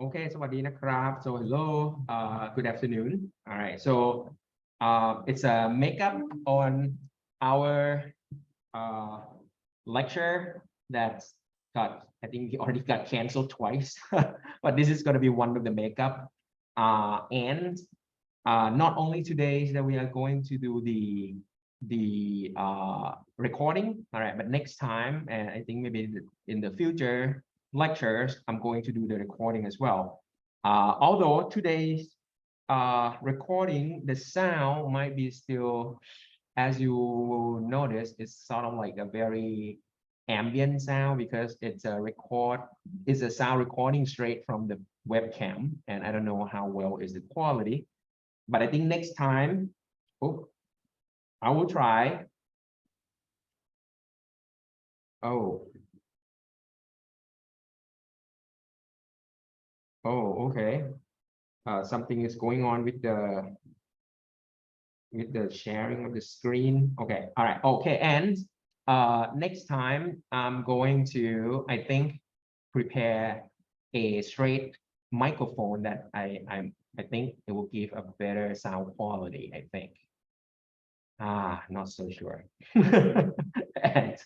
Okay, สวัสดีนะครับ so hello, good afternoon. All right, so it's a makeup on our uh, lecture that's got, I think we already got canceled twice, but this is going to be one of the makeup. And not only today that we are going to do the recording, all right, but next time, and I think maybe in the future lectures, I'm going to do the recording as well. Although today's recording, the sound might be still, as you will notice, it's sort of like a very ambient sound because it's a sound recording straight from the webcam, and I don't know how well is the quality, but I think next time, I will try. Okay. Something is going on with the sharing of the screen. Okay, all right, okay, and next time I'm going to, I think, prepare a straight microphone that I think it will give a better sound quality, I think. Not so sure. And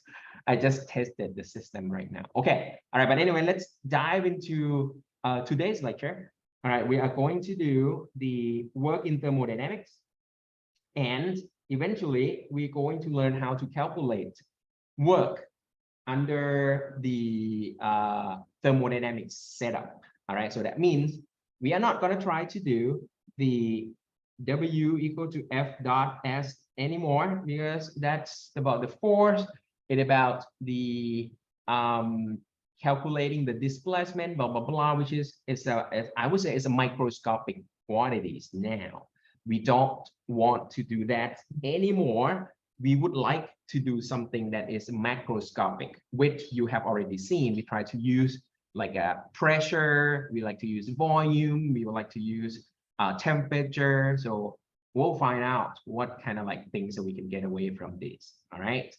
I just tested the system right now. Okay, all right, but anyway, let's dive into today's lecture. All right, we are going to do the work in thermodynamics, and eventually we're going to learn how to calculate work under the thermodynamics setup. All right, so that means we are not going to try to do the W equal to F dot S anymore, because that's about the force. It's about the calculating the displacement, blah blah blah, which is I would say it's a microscopic quantities now. We don't want to do that anymore. We would like to do something that is macroscopic, which you have already seen. We try to use like a pressure, we like to use volume, we would like to use temperature. So we'll find out what kind of like things that we can get away from this. All right.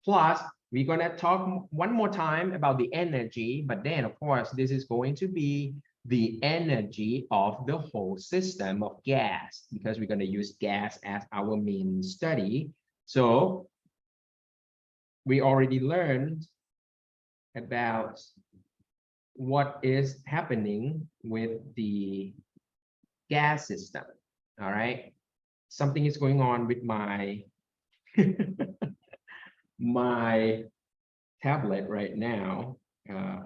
Plus, we're going to talk one more time about the energy, but then of course, this is going to be the energy of the whole system of gas, because we're going to use gas as our main study. So we already learned about what is happening with the gas system. All right, something is going on with my my tablet right now.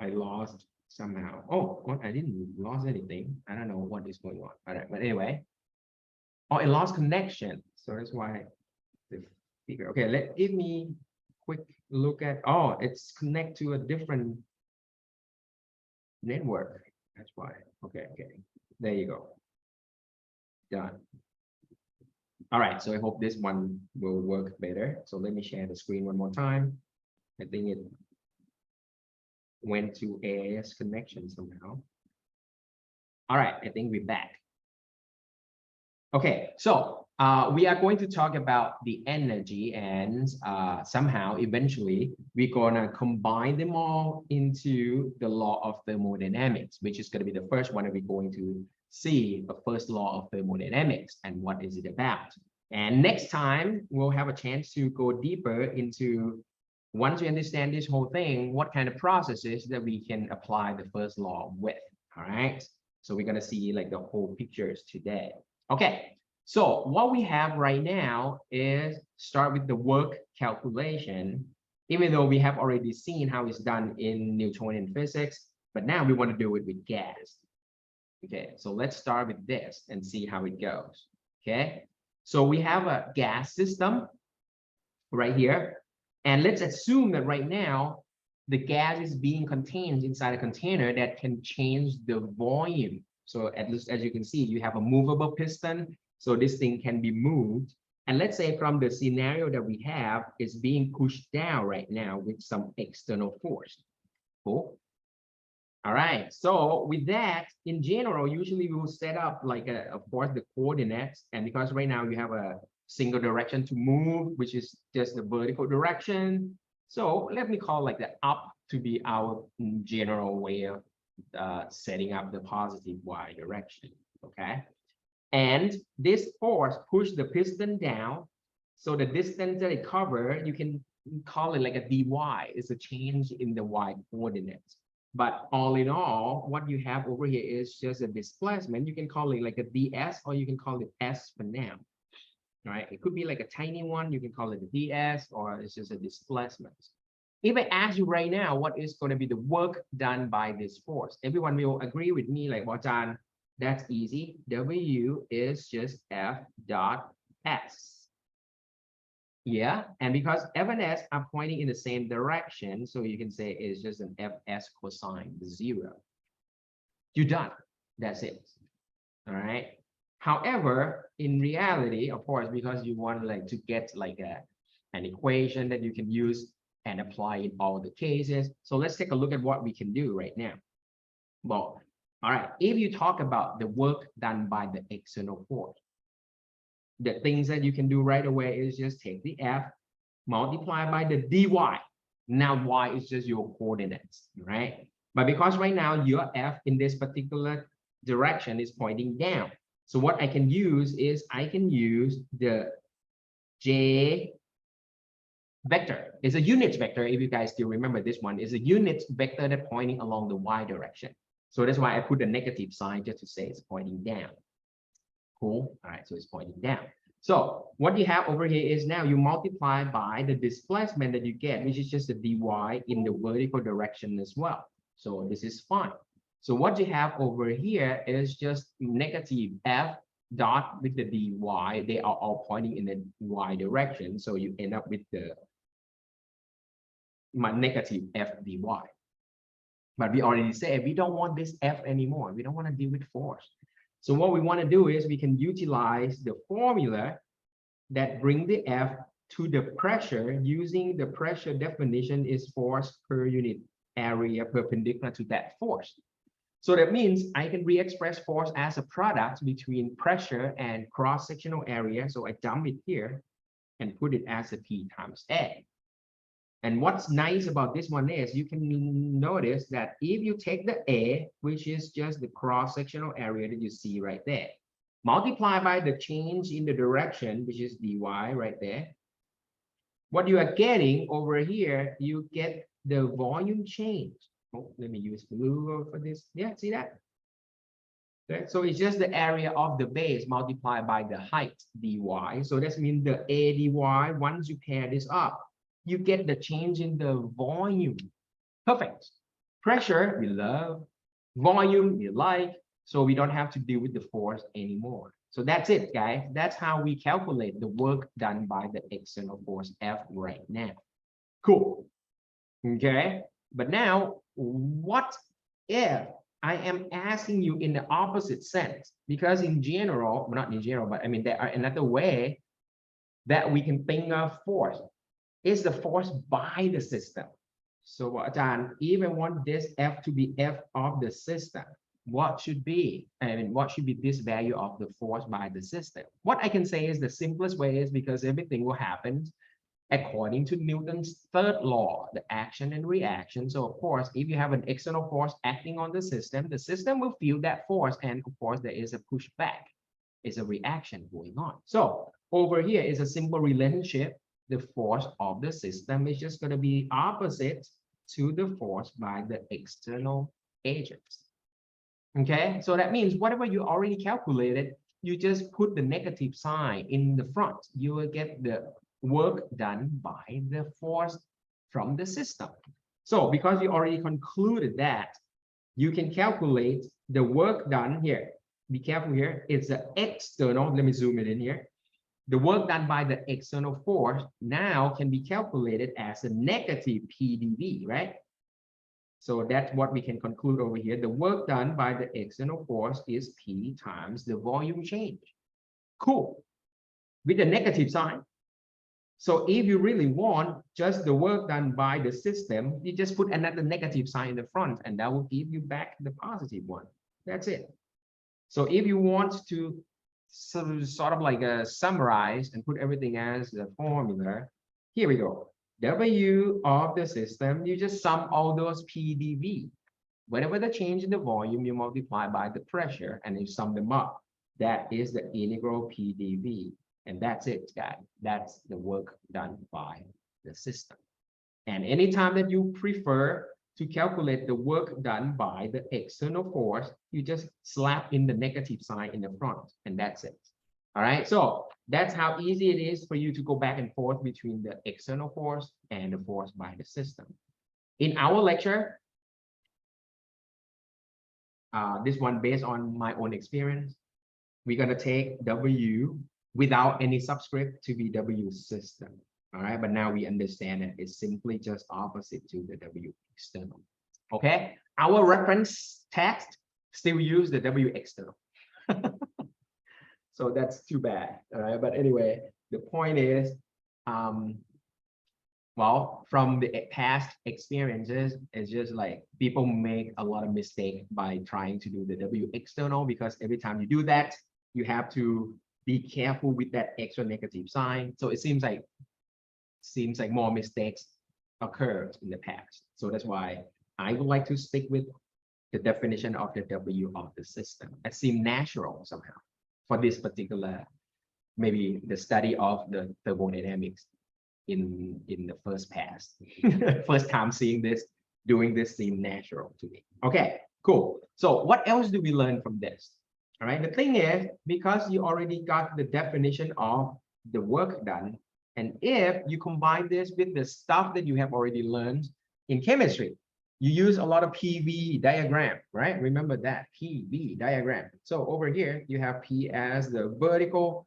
I lost somehow. Oh, I didn't lose anything. I don't know what is going on. All right, but anyway, it lost connection, so that's why the speaker. Okay, give me quick look at. It's connect to a different network. That's why. Okay, there you go. Done. All right, so I hope this one will work better. So let me share the screen one more time. I think it went to AIS connection somehow. All right, I think we're back. Okay, so we are going to talk about the energy, and somehow eventually we're gonna combine them all into the law of thermodynamics, which is going to be the first one that we're going to see, the first law of thermodynamics and what is it about. And next time we'll have a chance to go deeper into, once we understand this whole thing, what kind of processes that we can apply the first law with. All right, so we're going to see like the whole pictures today. Okay, so what we have right now is start with the work calculation, even though we have already seen how it's done in Newtonian physics, but now we want to do it with gas. Okay, so let's start with this and see how it goes. Okay, so we have a gas system right here, and let's assume that right now the gas is being contained inside a container that can change the volume. So at least, as you can see, you have a movable piston, so this thing can be moved. And let's say from the scenario that we have, it's being pushed down right now with some external force. Cool. All right, so with that, in general, usually we will set up like of course the coordinates, and because right now you have a single direction to move, which is just the vertical direction. So let me call like the up to be our general way of setting up the positive y direction. Okay, and this force pushed the piston down. So the distance that it covered, you can call it like a dy. It's a change in the y coordinates. But all in all, what you have over here is just a displacement. You can call it like a ds, or you can call it s for now. Right? It could be like a tiny one. You can call it a ds, or it's just a displacement. If I ask you right now, what is going to be the work done by this force? Everyone will agree with me, like, well, John, that's easy. W is just F dot S. Yeah, and because F and S are pointing in the same direction, so you can say it's just an Fs cosine 0. You're done. That's it. All right. However, in reality, of course, because you want like to get like an equation that you can use and apply in all the cases. So let's take a look at what we can do right now. Well, all right, if you talk about the work done by the external force, the things that you can do right away is just take the F, multiply by the dy. Now y is just your coordinates, right? But because right now your F in this particular direction is pointing down. So what I can use is I can use the J vector. It's a unit vector. If you guys still remember this one, is a unit vector that pointing along the y direction. So that's why I put a negative sign just to say it's pointing down. Cool. All right, so it's pointing down. So what you have over here is now you multiply by the displacement that you get, which is just the dy in the vertical direction as well. So this is fine. So what you have over here is just negative F dot with the dy. They are all pointing in the y direction. So you end up with the negative F dy. But we already said we don't want this F anymore. We don't want to deal with force. So what we want to do is we can utilize the formula that bring the F to the pressure using the pressure definition is force per unit area perpendicular to that force. So that means I can re-express force as a product between pressure and cross-sectional area. So I dump it here and put it as a P times A. And what's nice about this one is you can notice that if you take the A, which is just the cross-sectional area that you see right there, multiply by the change in the direction, which is dy right there, what you are getting over here, you get the volume change. Oh, let me use blue for this. Yeah, see that? Okay, so it's just the area of the base multiplied by the height dy. So that means the A dy, once you pair this up, you get the change in the volume. Perfect. Pressure, we love. Volume, we like. So we don't have to deal with the force anymore. So that's it, guys. That's how we calculate the work done by the external force F right now. Cool. Okay. But now, what if I am asking you in the opposite sense? Because in general, well, not in general, but I mean, there are another way that we can think of force. Is the force by the system. So John, if I want this F to be F of the system, what should be? I mean, what should be this value of the force by the system? What I can say is the simplest way is because everything will happen according to Newton's third law, the action and reaction. So of course, if you have an external force acting on the system will feel that force. And of course, there is a pushback. It's a reaction going on. So over here is a simple relationship. The force of the system is just going to be opposite to the force by the external agents. Okay, so that means whatever you already calculated, you just put the negative sign in the front. You will get the work done by the force from the system. So because you already concluded that, you can calculate the work done here. Be careful here. It's the external. Let me zoom it in here. The work done by the external force now can be calculated as a negative PdV, right? So that's what we can conclude over here. The work done by the external force is P times the volume change. Cool. With the negative sign. So if you really want just the work done by the system, you just put another negative sign in the front and that will give you back the positive one. That's it. So if you want to sort of like summarize and put everything as the formula, here we go. W of the system, you just sum all those PdV. Whenever the change in the volume, you multiply by the pressure and you sum them up. That is the integral PdV. And that's it, guys. That's the work done by the system. And anytime that you prefer to calculate the work done by the external force, you just slap in the negative sign in the front, and that's it. All right, so that's how easy it is for you to go back and forth between the external force and the force by the system. In our lecture, this one based on my own experience, we're going to take W without any subscript to be W system. All right, but now we understand that it's simply just opposite to the W external. Okay, our reference text still use the W external. So that's too bad. All right, but anyway, the point is, well, from the past experiences, it's just like people make a lot of mistakes by trying to do the W external, because every time you do that, you have to be careful with that extra negative sign. So it seems like more mistakes occurred in the past. So that's why I would like to stick with the definition of the W of the system. It seems natural somehow for this particular, maybe the study of the thermodynamics in the first pass. First time seeing this, doing this seemed natural to me. Okay, cool. So what else do we learn from this? All right, the thing is, because you already got the definition of the work done, and if you combine this with the stuff that you have already learned in chemistry, you use a lot of PV diagram, right? Remember that, PV diagram. So over here, you have P as the vertical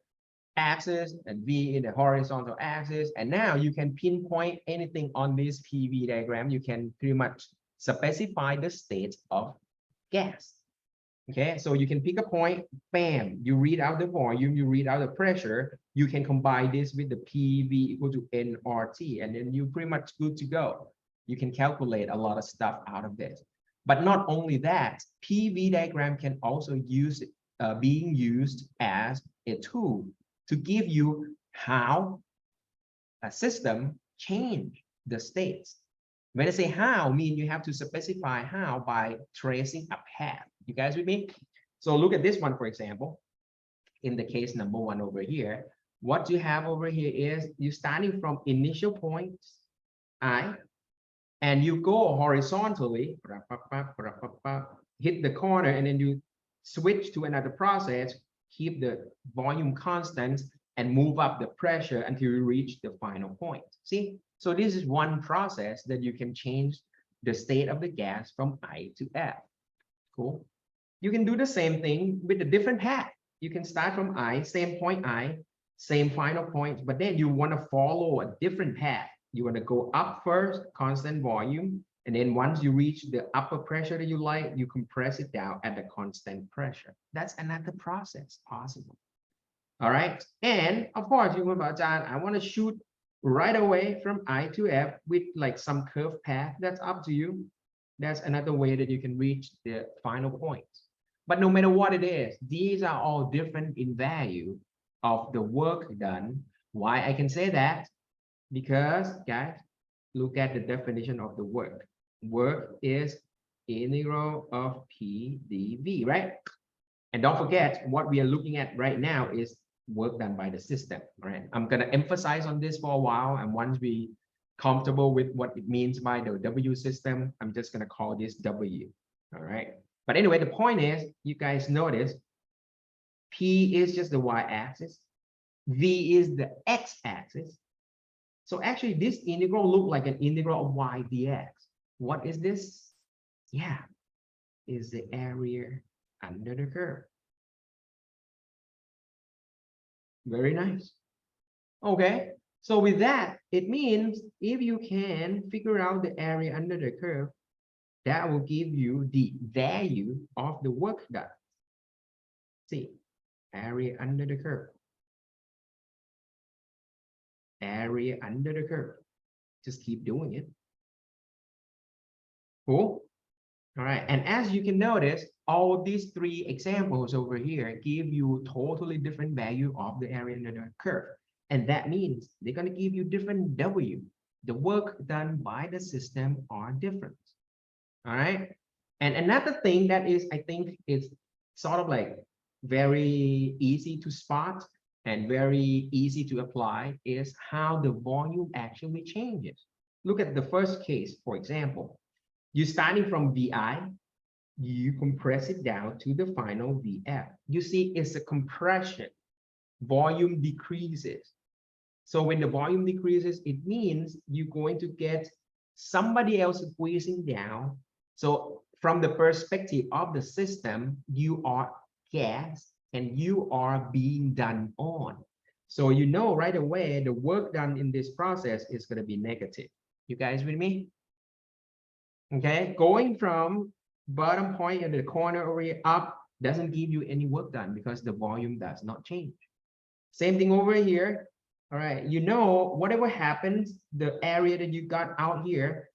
axis and V in the horizontal axis. And now you can pinpoint anything on this PV diagram. You can pretty much specify the state of gas. Okay, so you can pick a point, bam, you read out the volume, you read out the pressure, you can combine this with the PV equal to nRT, and then you're pretty much good to go. You can calculate a lot of stuff out of this. But not only that, PV diagram can also being used as a tool to give you how a system change the states. When I say how, mean you have to specify how by tracing a path. You guys with me? So look at this one, for example. In the case number one over here, what you have over here is you starting from initial point I, and you go horizontally, hit the corner, and then you switch to another process, keep the volume constant, and move up the pressure until you reach the final point. See? So this is one process that you can change the state of the gas from I to F. Cool. You can do the same thing with a different path. You can start from I, same point I, same final point, but then you want to follow a different path. You want to go up first, constant volume, and then once you reach the upper pressure that you like, you compress it down at the constant pressure. That's another process possible. All right. And of course, you want to, I want to shoot right away from I to F with like some curved path. That's up to you. That's another way that you can reach the final point. But no matter what it is, these are all different in value of the work done. Why I can say that? Because, guys, look at the definition of the work. Work is integral of P dV, right? And don't forget, what we are looking at right now is work done by the system, all right? I'm going to emphasize on this for a while, and once we comfortable with what it means by the W system, I'm just going to call this W, all right? But anyway, the point is, you guys notice, P is just the y-axis, V is the x-axis. So actually, this integral looks like an integral of y dx. What is this? Yeah, is the area under the curve. Very nice. Okay, so with that, it means if you can figure out the area under the curve, that will give you the value of the work done. See, area under the curve. Area under the curve. Just keep doing it. Cool. All right, and as you can notice, all these three examples over here give you totally different value of the area under the curve. And that means they're going to give you different W. The work done by the system are different. All right. And another thing that is, I think, is sort of like very easy to spot and very easy to apply is how the volume actually changes. Look at the first case, for example. You're starting from VI, you compress it down to the final VF. You see, it's a compression. Volume decreases. So when the volume decreases, it means you're going to get somebody else squeezing down. So from the perspective of the system, you are gas and you are being done on. So you know right away the work done in this process is going to be negative. You guys with me? Okay, going from bottom point in the corner over here up doesn't give you any work done because the volume does not change. Same thing over here. All right, you know, whatever happens, the area that you got out here,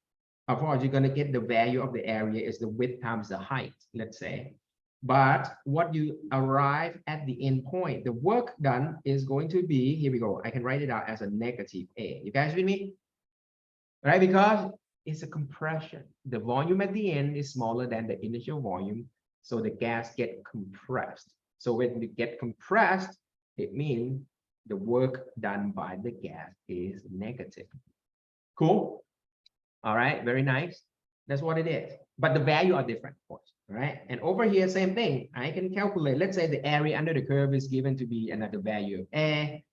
of course, you're going to get the value of the area is the width times the height, let's say. But what you arrive at the end point, the work done is going to be, here we go. I can write it out as a negative A. You guys with me? Right? Because it's a compression. The volume at the end is smaller than the initial volume. So the gas get compressed. So when you get compressed, it means the work done by the gas is negative. Cool. All right, very nice. That's what it is. But the value are different, of course. All right. And over here, same thing. I can calculate. Let's say the area under the curve is given to be another value of A.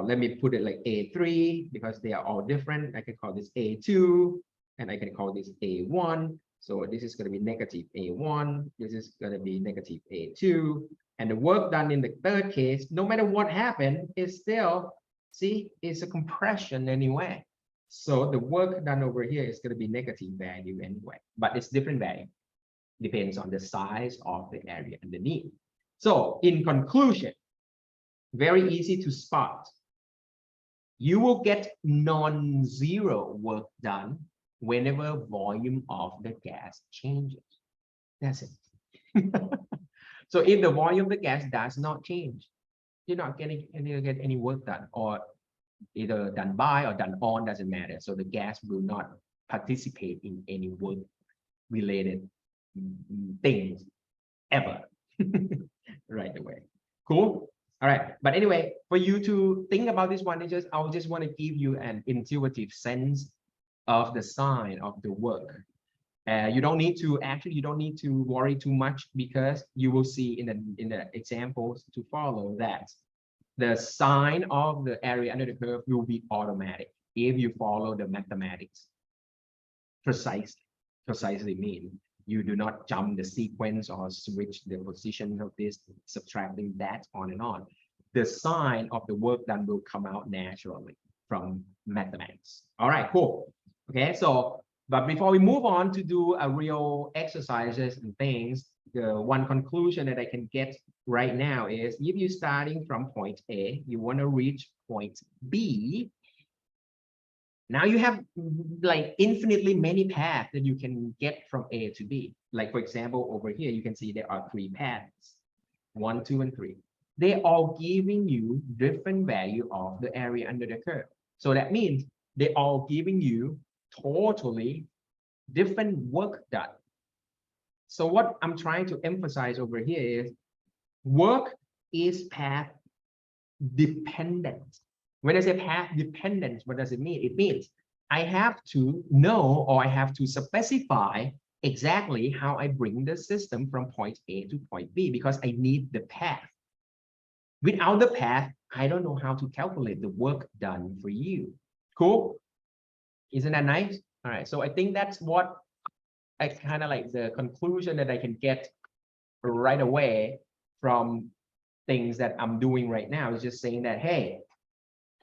Let me put it like A3 because they are all different. I can call this A2 and I can call this A1. So this is going to be negative A1. This is going to be negative A2. And the work done in the third case, no matter what happened, is still, see, it's a compression anyway. So the work done over here is going to be negative value anyway, but it's different value. Depends on the size of the area underneath. So in conclusion, very easy to spot. You will get non-zero work done whenever volume of the gas changes. That's it. So if the volume of the gas does not change, you're not getting get any work done, or either done by or done on, doesn't matter. So the gas will not participate in any work related things ever right away. Cool. All right. But anyway, for you to think about this one, I just want to give you an intuitive sense of the sign of the work. You don't need to worry too much because you will see in the examples to follow that the sign of the area under the curve will be automatic if you follow the mathematics precisely mean you do not jump the sequence or switch the position of this, subtracting that on and on. The sign of the work done will come out naturally from mathematics. All right, cool. Okay, so but before we move on to do a real exercises and things, the one conclusion that I can get right now is if you're starting from point A, you want to reach point B. Now you have like infinitely many paths that you can get from A to B. Like for example, over here, you can see there are 3 paths, 1, 2, and 3. They're all giving you different value of the area under the curve. So that means they're all giving you totally different work done. So what I'm trying to emphasize over here is work is path dependent. When I say path dependent, what does it mean? It means I have to know, or I have to specify exactly how I bring the system from point A to point B because I need the path. Without the path, I don't know how to calculate the work done for you. Cool? Isn't that nice? All right, so I think that's what I kind of like the conclusion that I can get right away from things that I'm doing right now is just saying that, hey,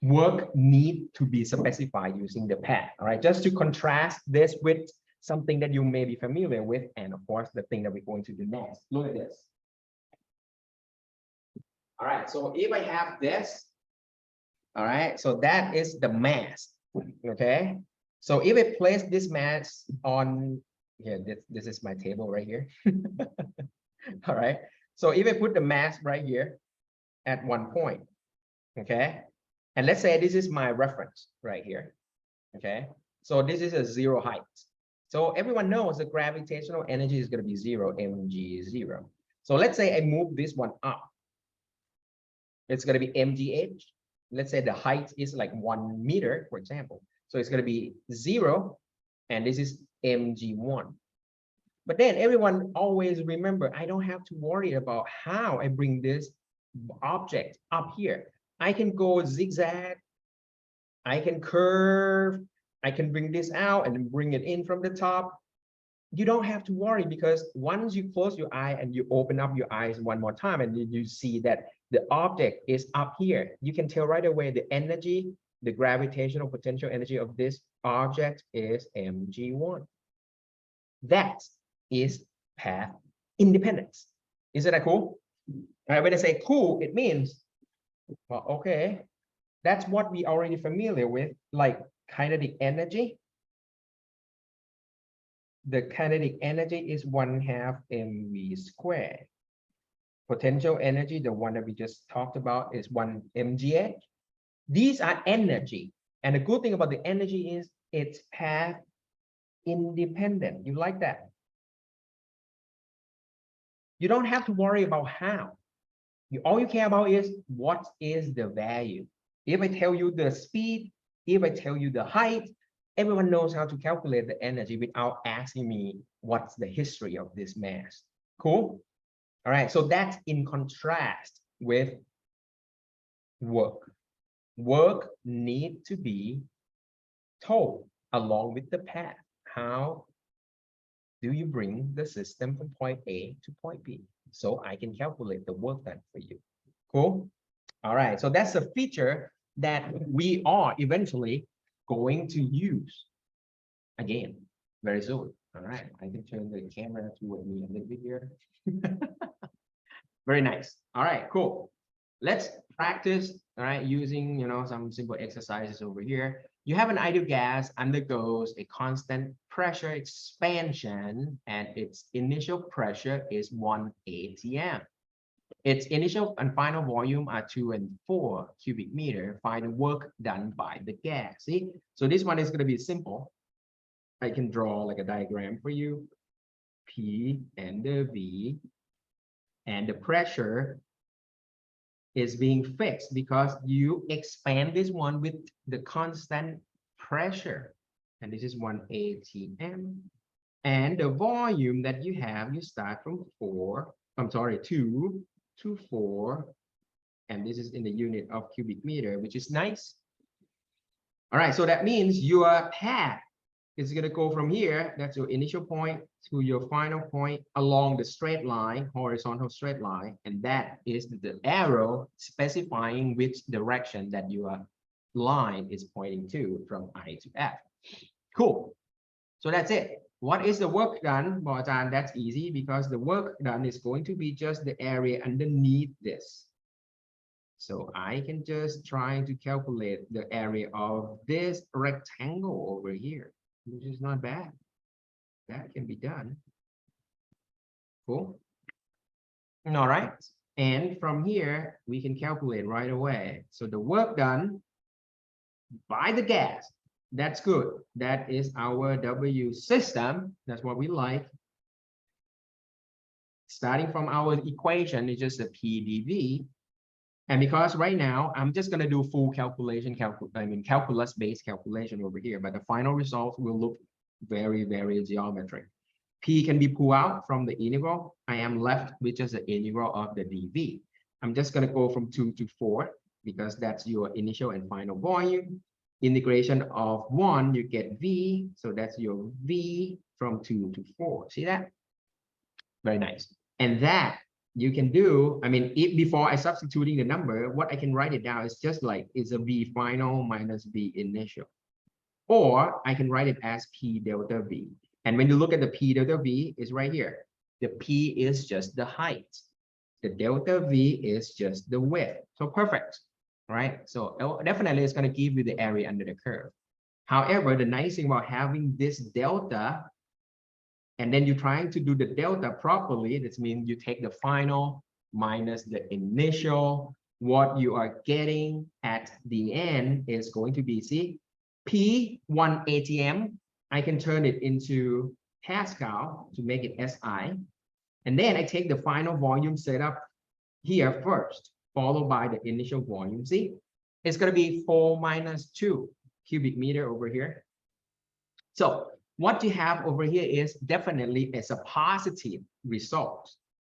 work need to be specified using the path. All right, just to contrast this with something that you may be familiar with, and of course, the thing that we're going to do next. Look at this. All right, so if I have this, all right, so that is the mass. Okay, so if I place this mass on here, this is my table right here. All right, so if I put the mass right here at one point, okay, and let's say this is my reference right here, okay, so this is a 0 height. So everyone knows the gravitational energy is going to be 0, mg0. So let's say I move this one up. It's going to be mgh. Let's say the height is like 1 meter, for example. So it's going to be 0, and this is mg1. But then everyone always remember, I don't have to worry about how I bring this object up here. I can go zigzag, I can curve, I can bring this out and bring it in from the top. You don't have to worry, because once you close your eye and you open up your eyes one more time and you see that the object is up here, you can tell right away the energy, the gravitational potential energy of this object is mg1. That is path independence. Isn't that cool? When I say cool, it means, well, okay, that's what we already familiar with, like kinetic energy. The kinetic energy is 1/2 mv squared. Potential energy, the one that we just talked about, is 1 mgh. These are energy. And the good thing about the energy is it's path independent. You like that? You don't have to worry about how. All you care about is what is the value. If I tell you the speed, if I tell you the height, everyone knows how to calculate the energy without asking me what's the history of this mass. Cool? All right, so that's in contrast with work. Work need to be told along with the path. How do you bring the system from point A to point B? So I can calculate the work done for you. Cool? All right, so that's a feature that we are eventually going to use again very soon. All right, I can turn the camera toward me a little bit here. Very nice. All right, cool. Let's practice, all right, using, some simple exercises over here. You have an ideal gas undergoes a constant pressure expansion, and its initial pressure is 1 atm. Its initial and final volume are 2 and 4 cubic meter. Find the work done by the gas. See, so this one is going to be simple. I can draw like a diagram for you. P and the V, and the pressure is being fixed because you expand this one with the constant pressure, and this is 1 atm. And the volume that you have, you start from 2 to 4, and this is in the unit of cubic meter, which is nice. All right, so that means your path is going to go from here, that's your initial point, to your final point along the straight line, horizontal straight line, and that is the arrow specifying which direction that your line is pointing to from I to F. Cool. So that's it. What is the work done? Well, that's easy, because the work done is going to be just the area underneath this. So I can just try to calculate the area of this rectangle over here, which is not bad. That can be done. Cool. All right. And from here, we can calculate right away. So the work done by the gas, that's good. That is our W system. That's what we like. Starting from our equation, it's just a PdV. And because right now, I'm just going to do full calculation, calculus-based calculation over here, but the final result will look very, very geometric. P can be pulled out from the integral. I am left with just the integral of the dV. I'm just going to go from 2 to 4, because that's your initial and final volume. Integration of 1, you get V, so that's your V from 2 to 4. See that? Very nice. And that you can do, before I substituting the number, what I can write it down is just like it's a V final minus V initial. Or I can write it as P delta V. And when you look at the P delta V, is right here. The P is just the height. The delta V is just the width. So perfect, right? So definitely it's going to give you the area under the curve. However, the nice thing about having this delta, and then you're trying to do the delta properly, this means you take the final minus the initial. What you are getting at the end is going to be, see, P 1 atm I can turn it into Pascal to make it SI. And then I take the final volume setup here first, followed by the initial volume. See, it's going to be 4 minus 2 cubic meter over here. So what you have over here is definitely it's a positive result,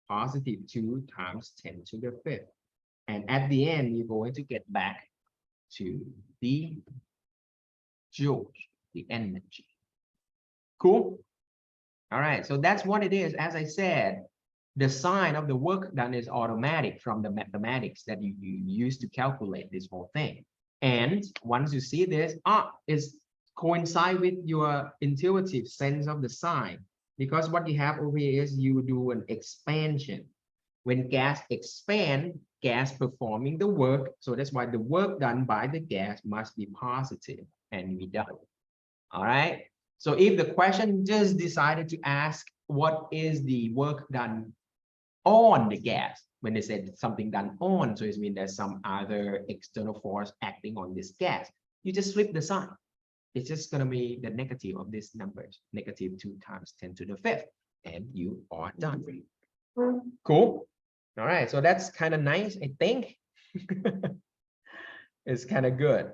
positive 2 times 10 to the 5th. And at the end, you're going to get back to the joules, the energy. Cool? All right, so that's what it is. As I said, the sign of the work done is automatic from the mathematics that you use to calculate this whole thing. And once you see this, it's coincide with your intuitive sense of the sign. Because what you have over here is you do an expansion. When gas expand, gas performing the work. So that's why the work done by the gas must be positive and be done. All right. So if the question just decided to ask what is the work done on the gas, when they said something done on, so it means there's some other external force acting on this gas, you just flip the sign. It's just going to be the negative of these numbers, negative 2 times 10 to the 5th, and you are done. Cool. All right, so that's kind of nice, I think. It's kind of good.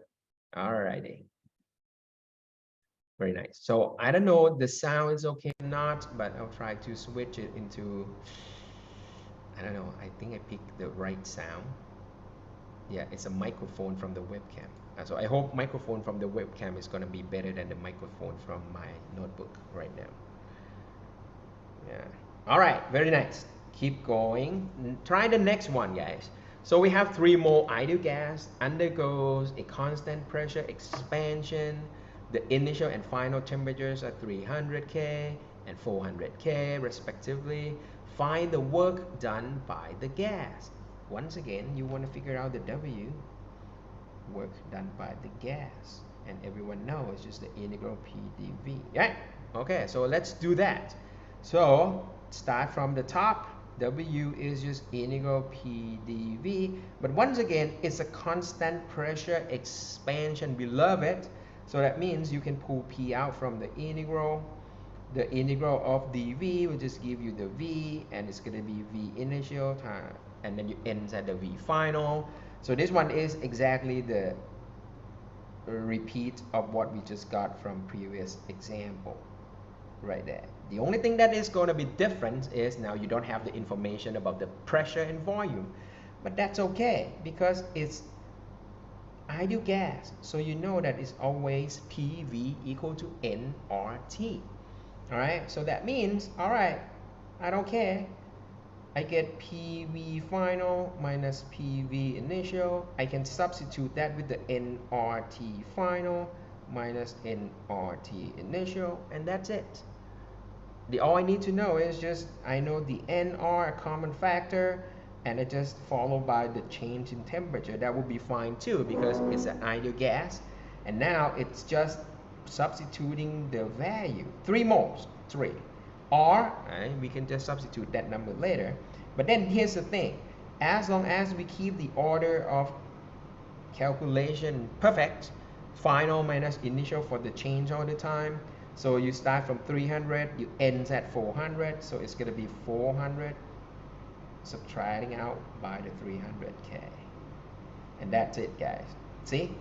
All righty. Very nice. So I don't know if the sound is okay or not, but I'll try to switch it into, I don't know, I think I picked the right sound. Yeah, it's a microphone from the webcam. So I hope microphone from the webcam is going to be better than the microphone from my notebook right now. Yeah. All right, very nice. Keep going. Try the next one, guys. So we have 3 mole ideal gas undergoes a constant pressure expansion. The initial and final temperatures are 300 K and 400 K respectively. Find the work done by the gas. Once again, you want to figure out the W, work done by the gas. And everyone knows it's just the integral PdV. Yeah? Okay, so let's do that. So start from the top. W is just integral PdV. But once again, it's a constant pressure expansion, beloved. So that means you can pull P out from the integral. The integral of dV will just give you the V, and it's going to be V initial time, and then you end at the V final. So this one is exactly the repeat of what we just got from previous example right there. The only thing that is going to be different is now you don't have the information about the pressure and volume, but that's okay because it's ideal gas, so you know that it's always PV equal to nRT. All right, so that means, all right, I don't care. I get PV final minus PV initial. I can substitute that with the nRT final minus nRT initial, and that's it. All I need to know is just, I know the nR, a common factor, and it just followed by the change in temperature. That would be fine too because it's an ideal gas. And now it's just substituting the value, 3 moles, 3. R, we can just substitute that number later. But then here's the thing, as long as we keep the order of calculation perfect, final minus initial for the change all the time. So you start from 300, you end at 400, so it's going to be 400 subtracting out by the 300K. And that's it, guys. See?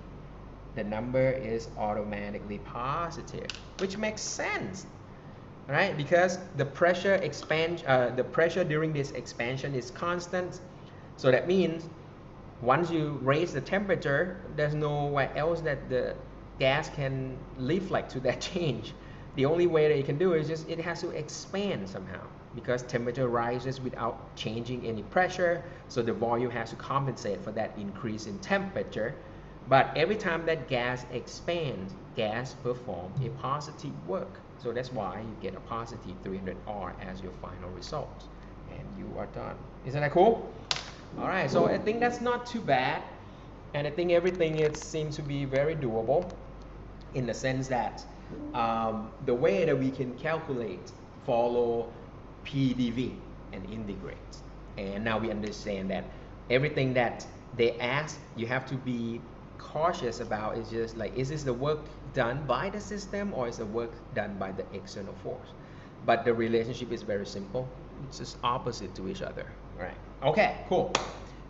The number is automatically positive, which makes sense, right? Because the pressure the pressure during this expansion is constant. So that means once you raise the temperature, there's nowhere else that the gas can reflect to that change. The only way that you can do is just it has to expand somehow because temperature rises without changing any pressure. So the volume has to compensate for that increase in temperature. But every time that gas expands, gas performs a positive work. So that's why you get a positive 300R as your final result. And you are done. Isn't that cool? All right, so I think that's not too bad. And I think everything seems to be very doable in the sense that the way that we can calculate, follow PdV and integrate. And now we understand that everything that they ask, you have to be cautious about is just like, is this the work done by the system or is the work done by the external force? But the relationship is very simple. It's just opposite to each other, right? Okay, cool.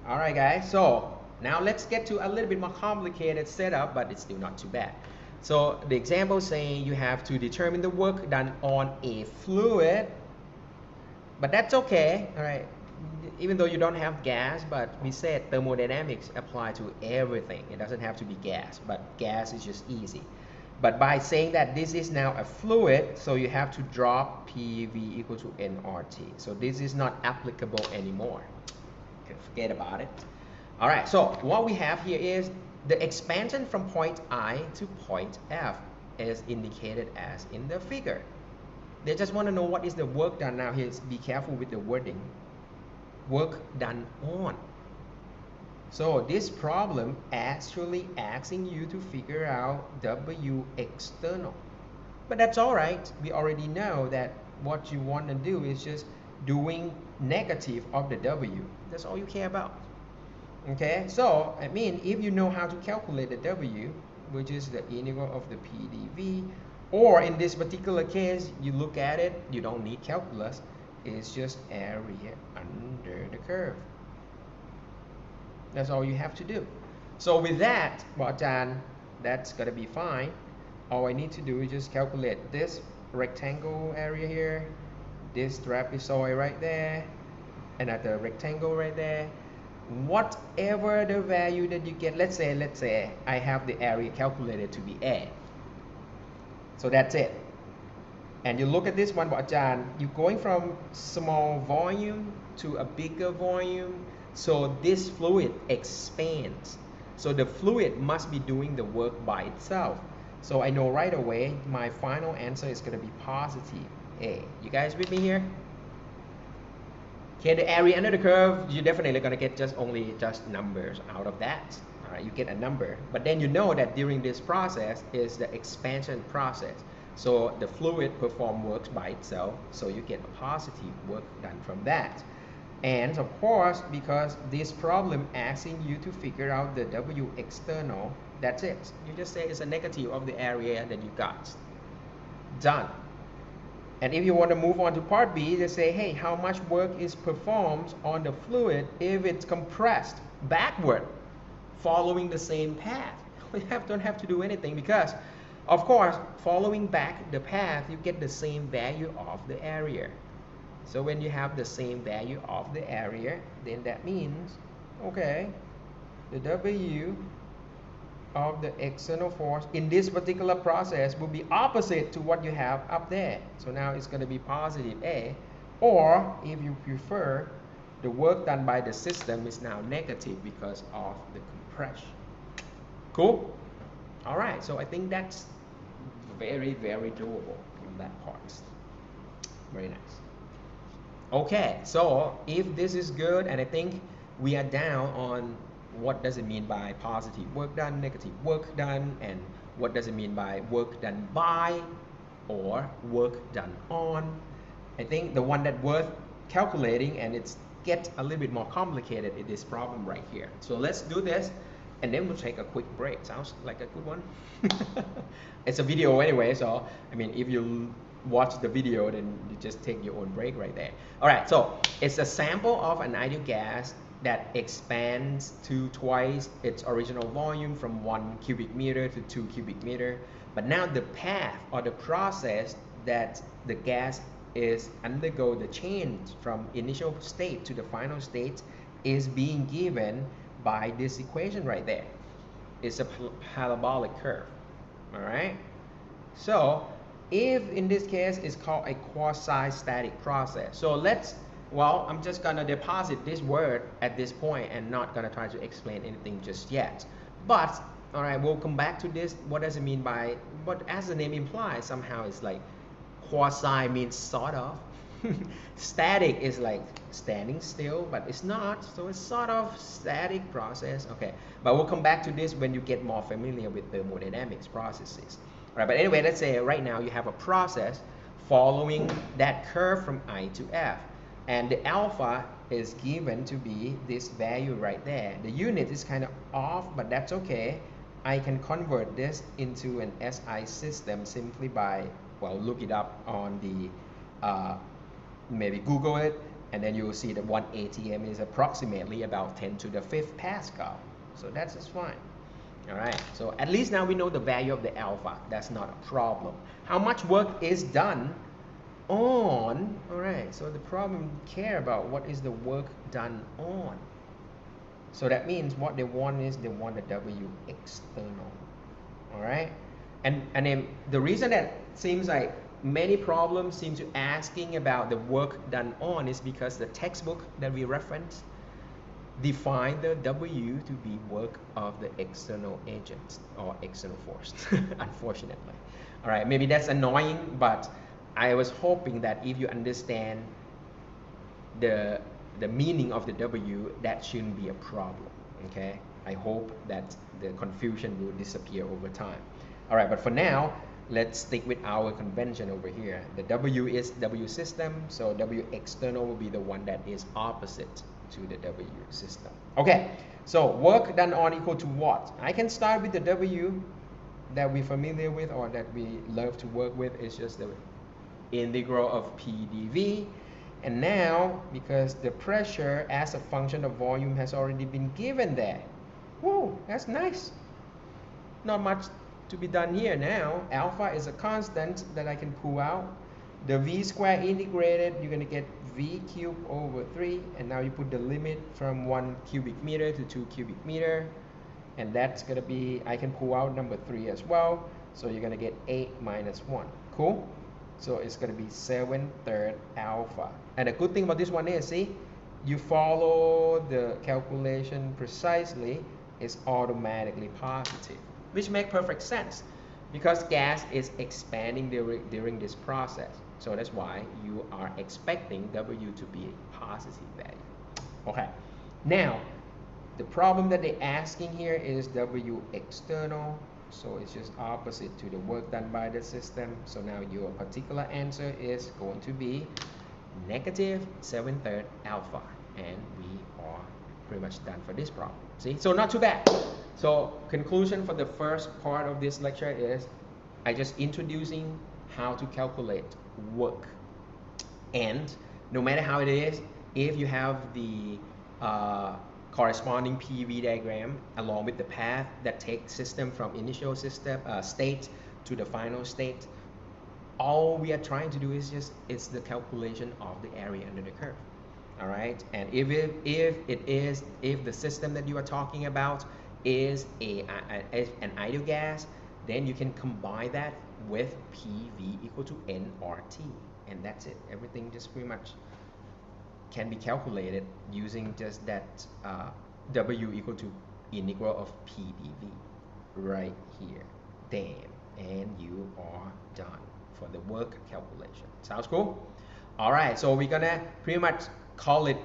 All right, guys. So now let's get to a little bit more complicated setup, but it's still not too bad. So the example saying you have to determine the work done on a fluid, but that's okay, all right? Even though you don't have gas, but we said thermodynamics apply to everything. It doesn't have to be gas, but gas is just easy. But by saying that this is now a fluid, so you have to drop PV equal to nRT. So this is not applicable anymore. Okay, forget about it. All right, so what we have here is the expansion from point I to point F is indicated as in the figure. They just want to know what is the work done. Now here, be careful with the wording. Work done on. So this problem actually asking you to figure out W external. But that's all right. We already know that what you want to do is just doing negative of the W. That's all you care about. Okay, so I mean, if you know how to calculate the W, which is the integral of the PDV, or in this particular case, you look at it, you don't need calculus, it's just area under the curve. That's all you have to do. So with that, that's gonna be fine. All I need to do is just calculate this rectangle area here, this trapezoid right there, and at the rectangle right there. Whatever the value that you get, let's say I have the area calculated to be A. So that's it. And you look at this one, you're going from small volume to a bigger volume. So this fluid expands. So the fluid must be doing the work by itself. So I know right away my final answer is going to be positive A. You guys with me here? Okay, the area under the curve, you're definitely going to get just numbers out of that. All right, you get a number. But then you know that during this process is the expansion process. So the fluid perform works by itself. So you get a positive work done from that. And of course, because this problem asking you to figure out the W external, that's it. You just say it's a negative of the area that you got. Done. And if you want to move on to part B, they say, hey, how much work is performed on the fluid if it's compressed backward following the same path? We don't have to do anything because, of course, following back the path, you get the same value of the area. So when you have the same value of the area, then that means, okay, the W of the external force in this particular process will be opposite to what you have up there. So now it's going to be positive A, or if you prefer, the work done by the system is now negative because of the compression. Cool? All right, so I think that's very, very doable from that part. Very nice. Okay, so if this is good, and I think we are down on what does it mean by positive work done, negative work done, and what does it mean by work done by or work done on. I think the one that worth calculating, and it's get a little bit more complicated in this problem right here. So let's do this, and then we'll take a quick break. Sounds like a good one? It's a video anyway, so I mean, if you watch the video, then you just take your own break right there. All right, so it's a sample of an ideal gas that expands to twice its original volume from 1 cubic meter to 2 cubic meter. But now the path or the process that the gas is undergo the change from initial state to the final state is being given by this equation right there. It's a parabolic curve. All right. So if in this case it's called a quasi-static process. So well, I'm just gonna deposit this word at this point and not gonna try to explain anything just yet. But all right, we'll come back to this. What does it mean by? But as the name implies, somehow it's like quasi means sort of. Static is like standing still, but it's not. So it's sort of static process. Okay, but we'll come back to this when you get more familiar with thermodynamics processes. All right, but anyway, let's say right now you have a process following that curve from I to F. And the alpha is given to be this value right there. The unit is kind of off, but that's okay. I can convert this into an SI system simply by, well, look it up on the, maybe Google it, and then you will see that 1 ATM is approximately about 10 to the 5th Pascal. So that's just fine. All right, so at least now we know the value of the alpha. That's not a problem. How much work is done on, all right, so the problem care about what is the work done on. So that means what they want is they want the W external, all right? And then the reason that seems like many problems seem to asking about the work done on is because the textbook that we reference define the W to be work of the external agent or external force, unfortunately. All right, maybe that's annoying, but I was hoping that if you understand the meaning of the W, that shouldn't be a problem, okay? I hope that the confusion will disappear over time. All right, but for now, let's stick with our convention over here. The W is W system, so W external will be the one that is opposite to the W system. Okay, so work done on equal to what? I can start with the W that we're familiar with or that we love to work with. It's just the integral of PdV. And now, because the pressure as a function of volume has already been given there. Whoa, that's nice. Not much to be done here now. Alpha is a constant that I can pull out. The V square integrated, you're gonna get V cubed over 3. And now you put the limit from 1 cubic meter to 2 cubic meter. And that's gonna be, I can pull out number 3 as well. So you're gonna get 8 minus 1. Cool? So it's going to be 7/3 alpha. And the good thing about this one is, see, you follow the calculation precisely, it's automatically positive, which makes perfect sense because gas is expanding during this process. So that's why you are expecting W to be a positive value. Okay, now the problem that they're asking here is W external. So it's just opposite to the work done by the system. So now your particular answer is going to be negative 7/3 alpha. And we are pretty much done for this problem. See, so not too bad. So conclusion for the first part of this lecture is I just introducing how to calculate work. And no matter how it is, if you have the corresponding PV diagram along with the path that takes system from initial system state to the final state, all we are trying to do is it's the calculation of the area under the curve. All right, and if the system that you are talking about is an ideal gas, then you can combine that with PV equal to nRT, and that's it. Everything just pretty much can be calculated using just that W equal to integral of PdV right here. Damn, and you are done for the work calculation. Sounds cool? All right, so we're gonna pretty much call it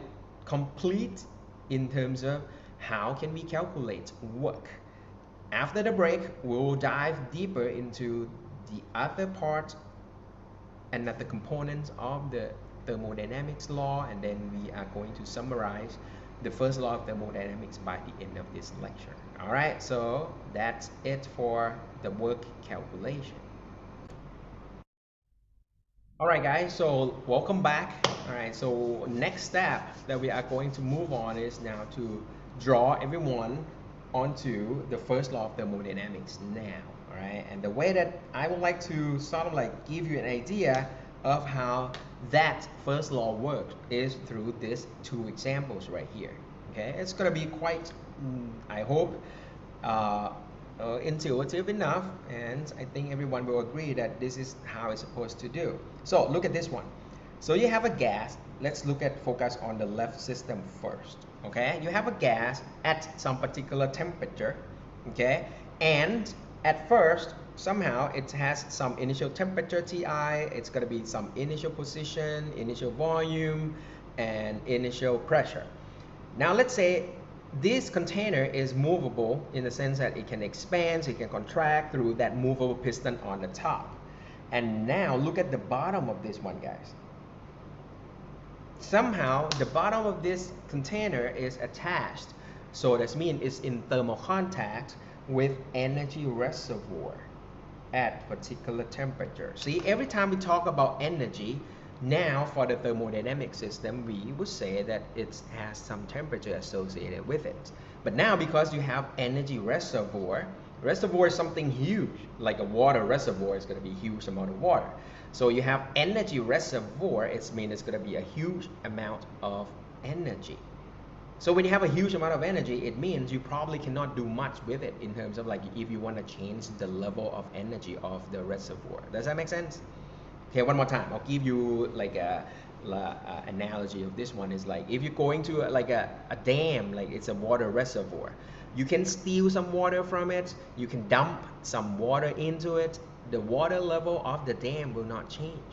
complete in terms of how can we calculate work. After the break, we'll dive deeper into the other part and the components of the thermodynamics law, and then we are going to summarize the first law of thermodynamics by the end of this lecture. All right, so that's it for the work calculation. All right, guys, so welcome back. All right, so next step that we are going to move on is now to draw everyone onto the first law of thermodynamics now. All right, and the way that I would like to sort of like give you an idea of how that first law works is through these two examples right here. Okay, it's gonna be quite, I hope, intuitive enough, and I think everyone will agree that this is how it's supposed to do. So look at this one. So you have a gas. Let's focus on the left system first. Okay, you have a gas at some particular temperature. Okay, and at first somehow it has some initial temperature Ti, it's going to be some initial position, initial volume, and initial pressure. Now let's say this container is movable in the sense that it can expand, it can contract through that movable piston on the top. And now look at the bottom of this one, guys. Somehow the bottom of this container is attached, so that means it's in thermal contact with energy reservoir at particular temperature. See, every time we talk about energy, now for the thermodynamic system, we would say that it has some temperature associated with it. But now because you have energy reservoir, reservoir is something huge, like a water reservoir is going to be a huge amount of water. So you have energy reservoir, it means it's going to be a huge amount of energy. So when you have a huge amount of energy, it means you probably cannot do much with it in terms of like if you want to change the level of energy of the reservoir. Does that make sense? Okay, one more time. I'll give you like a analogy of this one is like if you're going to like a dam, like it's a water reservoir. You can steal some water from it. You can dump some water into it. The water level of the dam will not change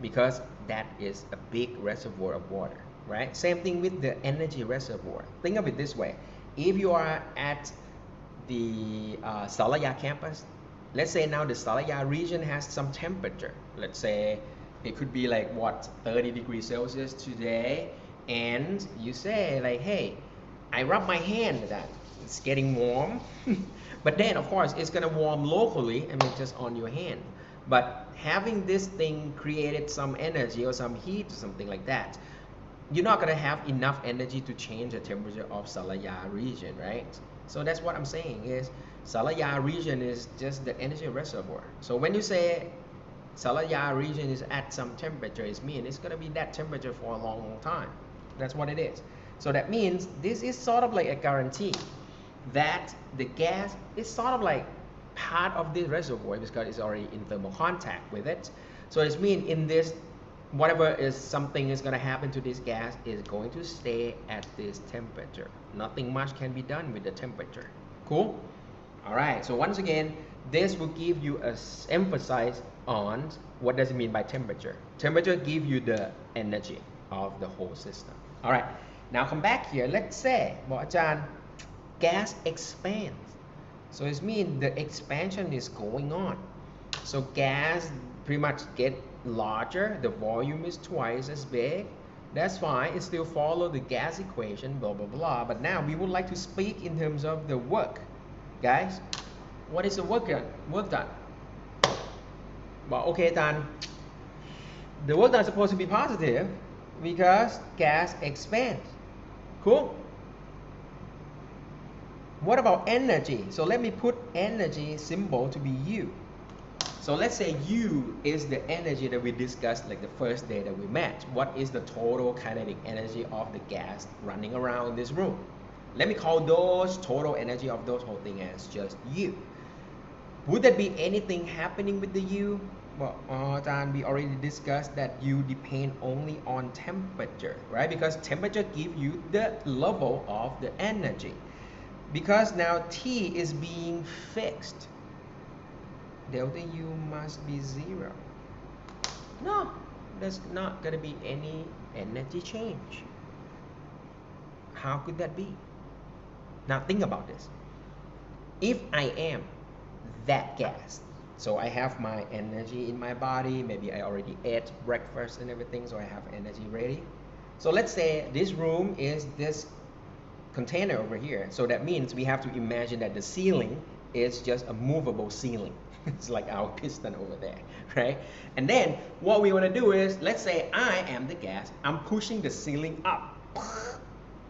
because that is a big reservoir of water. Right? Same thing with the energy reservoir. Think of it this way. If you are at the Salaya campus, let's say now the Salaya region has some temperature. Let's say it could be like what, 30 degrees Celsius today. And you say like, hey, I rub my hand at that. It's getting warm. But then of course it's gonna warm locally, I mean just on your hand. But having this thing created some energy or some heat or something like that, you're not going to have enough energy to change the temperature of Salaya region, right? So that's what I'm saying is Salaya region is just the energy reservoir. So when you say Salaya region is at some temperature, it means it's going to be that temperature for a long, long time. That's what it is. So that means this is sort of like a guarantee that the gas is sort of like part of this reservoir because it's already in thermal contact with it. So it means in this whatever is something is going to happen to this gas is going to stay at this temperature. Nothing much can be done with the temperature. Cool? All right. So once again, this will give you a emphasis on what does it mean by temperature. Temperature gives you the energy of the whole system. All right. Now come back here. Let's say, gas expands. So it means the expansion is going on. So gas pretty much get larger, the volume is twice as big. That's fine, it still follows the gas equation, blah blah blah. But now we would like to speak in terms of the work. Guys, what is the work done? Well, okay, then the work done is supposed to be positive because gas expands. Cool? What about energy? So let me put energy symbol to be U. So let's say U is the energy that we discussed like the first day that we met. What is the total kinetic energy of the gas running around in this room? Let me call those total energy of those whole thing as just U. Would there be anything happening with the U? Well, Dan, we already discussed that U depend only on temperature, right? Because temperature gives you the level of the energy. Because now T is being fixed, delta U must be 0. No, there's not going to be any energy change. How could that be? Now think about this. If I am that gas, so I have my energy in my body, maybe I already ate breakfast and everything, so I have energy ready. So let's say this room is this container over here. So that means we have to imagine that the ceiling is just a movable ceiling. It's like our piston over there, right? And then what we want to do is, let's say I am the gas, I'm pushing the ceiling up.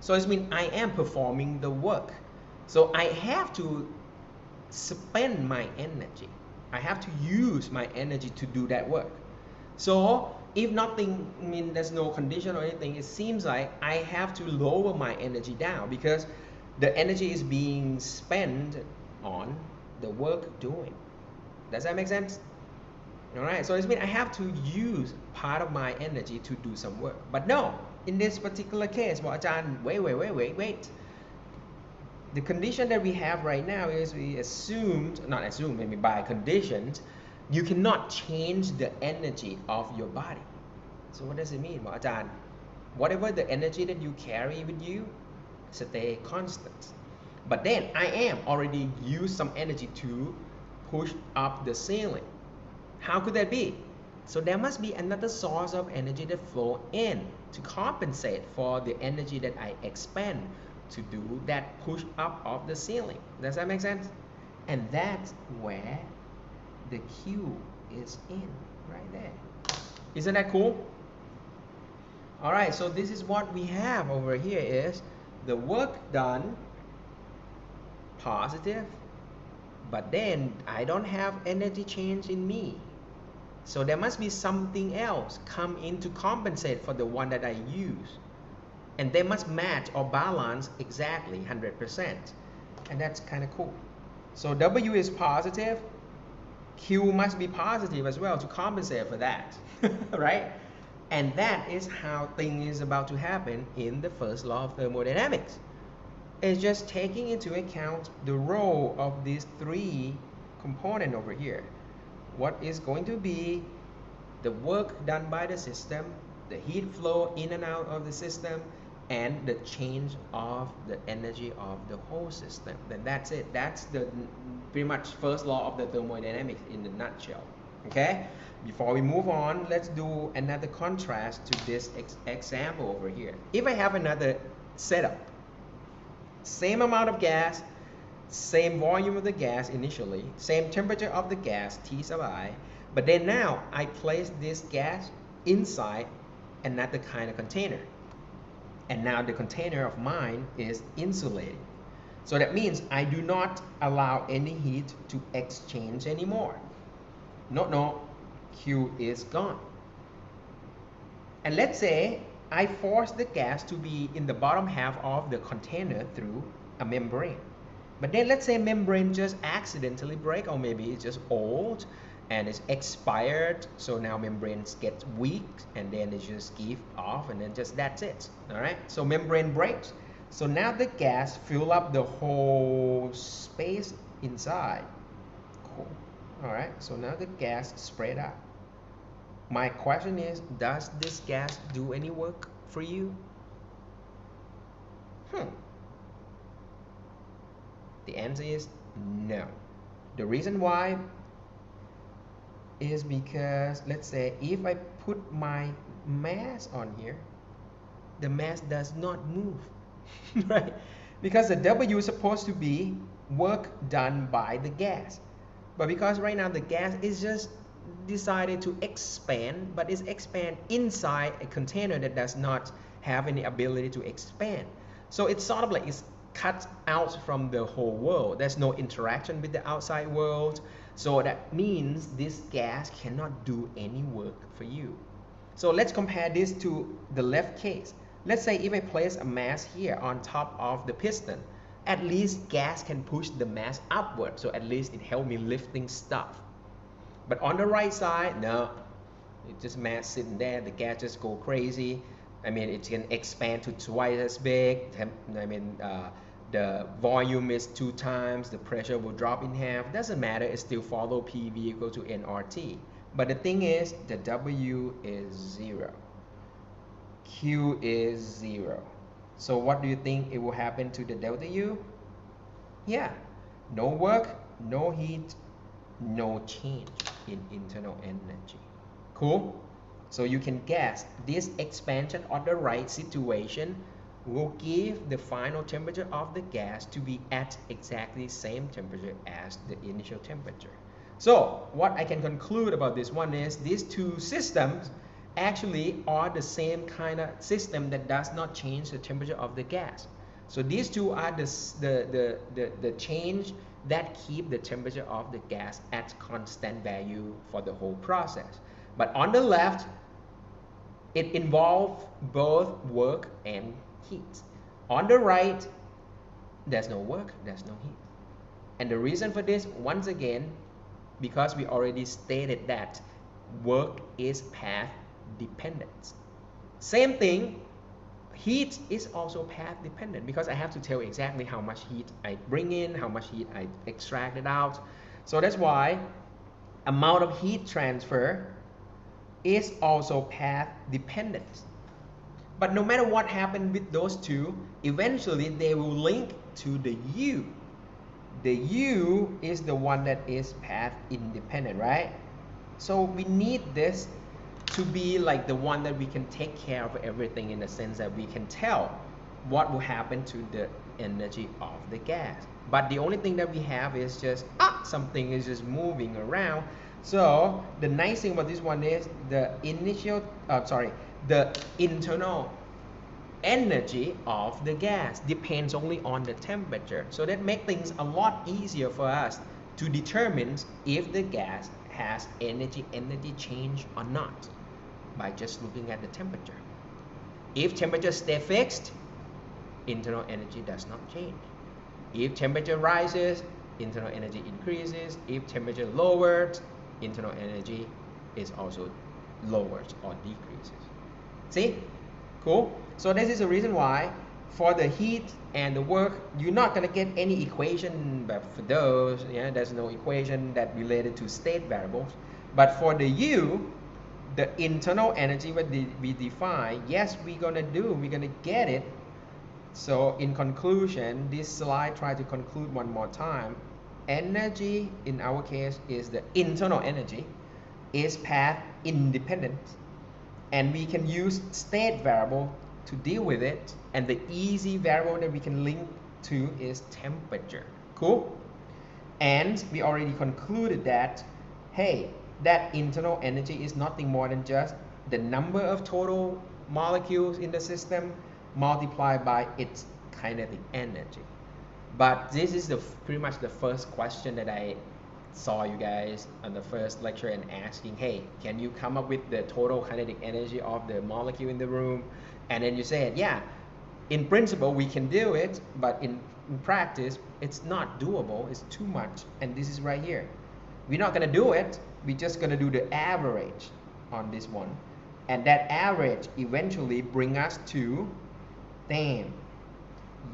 So it means I am performing the work. So I have to spend my energy. I have to use my energy to do that work. So if nothing, I mean there's no condition or anything, it seems like I have to lower my energy down because the energy is being spent on the work doing. Does that make sense? All right, so it means I have to use part of my energy to do some work. But no, in this particular case, well, Ajahn, wait. The condition that we have right now is we maybe by conditions, you cannot change the energy of your body. So what does it mean? Well, Ajahn, whatever the energy that you carry with you, stay constant. But then I am already used some energy to push up the ceiling. How could that be? So there must be another source of energy that flow in to compensate for the energy that I expend to do that push up of the ceiling. Does that make sense? And that's where the Q is in, right there. Isn't that cool? All right, so this is what we have over here is the work done positive, but then I don't have energy change in me. So there must be something else come in to compensate for the one that I use. And they must match or balance exactly 100%. And that's kind of cool. So W is positive, Q must be positive as well to compensate for that, right? And that is how thing is about to happen in the first law of thermodynamics. It's just taking into account the role of these three components over here. What is going to be the work done by the system, the heat flow in and out of the system, and the change of the energy of the whole system. Then that's it. That's the pretty much first law of the thermodynamics in a nutshell. Okay? Before we move on, let's do another contrast to this example over here. If I have another setup, same amount of gas, same volume of the gas initially, same temperature of the gas, T sub I, but then now I place this gas inside another kind of container. And now the container of mine is insulated. So that means I do not allow any heat to exchange anymore. No, Q is gone. And let's say I force the gas to be in the bottom half of the container through a membrane. But then let's say membrane just accidentally break, or maybe it's just old and it's expired, so now membranes get weak and then it just give off and then just that's it. All right, so membrane breaks, so now the gas fill up the whole space inside. Cool. All right, so now the gas spread out. My question is, does this gas do any work for you? The answer is no. The reason why is because, let's say, if I put my mass on here, the mass does not move, right? Because the W is supposed to be work done by the gas. But because right now the gas is just decided to expand, but it's expand inside a container that does not have any ability to expand. So it's sort of like it's cut out from the whole world. There's no interaction with the outside world. So that means this gas cannot do any work for you. So let's compare this to the left case. Let's say if I place a mass here on top of the piston, at least gas can push the mass upward. So at least it helped me lifting stuff. But on the right side, no, it's just mass sitting there. The gas just go crazy. I mean, it can expand to twice as big. I mean, the volume is 2 times, the pressure will drop in half. Doesn't matter, it still follow PV equal to nRT. But the thing is, the W is 0. Q is 0. So what do you think it will happen to the delta U? Yeah, no work, no heat, no change in internal energy. Cool? So you can guess this expansion on the right situation will give the final temperature of the gas to be at exactly the same temperature as the initial temperature. So what I can conclude about this one is these two systems actually are the same kind of system that does not change the temperature of the gas. So these two are the change that keep the temperature of the gas at constant value for the whole process. But on the left, it involves both work and heat. On the right, there's no work, there's no heat. And the reason for this, once again, because we already stated that work is path dependent. Same thing, heat is also path dependent because I have to tell exactly how much heat I bring in, how much heat I extracted out. So that's why amount of heat transfer is also path dependent. But no matter what happened with those two, eventually they will link to the U. The U is the one that is path independent, right? So we need this to be like the one that we can take care of everything in the sense that we can tell what will happen to the energy of the gas. But the only thing that we have is just something is just moving around. So the nice thing about this one is the internal energy of the gas depends only on the temperature. So that makes things a lot easier for us to determine if the gas has energy change or not by just looking at the temperature. If temperature stay fixed, internal energy does not change. If temperature rises, internal energy increases. If temperature lowers, internal energy is also lowered or decreases. See? Cool? So this is the reason why for the heat and the work, you're not going to get any equation but for those. Yeah, there's no equation that related to state variables. But for the U, the internal energy what we define, yes, we're going to get it. So in conclusion, this slide try to conclude one more time. Energy in our case is the internal energy is path independent, and we can use state variable to deal with it, and the easy variable that we can link to is temperature. Cool? And we already concluded that, hey, that internal energy is nothing more than just the number of total molecules in the system multiplied by its kinetic energy. But this is pretty much the first question that I saw you guys on the first lecture and asking, hey, can you come up with the total kinetic energy of the molecule in the room? And then you said, yeah, in principle we can do it, but in practice it's not doable, it's too much. And this is right here. We're not going to do it, we're just going to do the average on this one. And that average eventually bring us to, damn,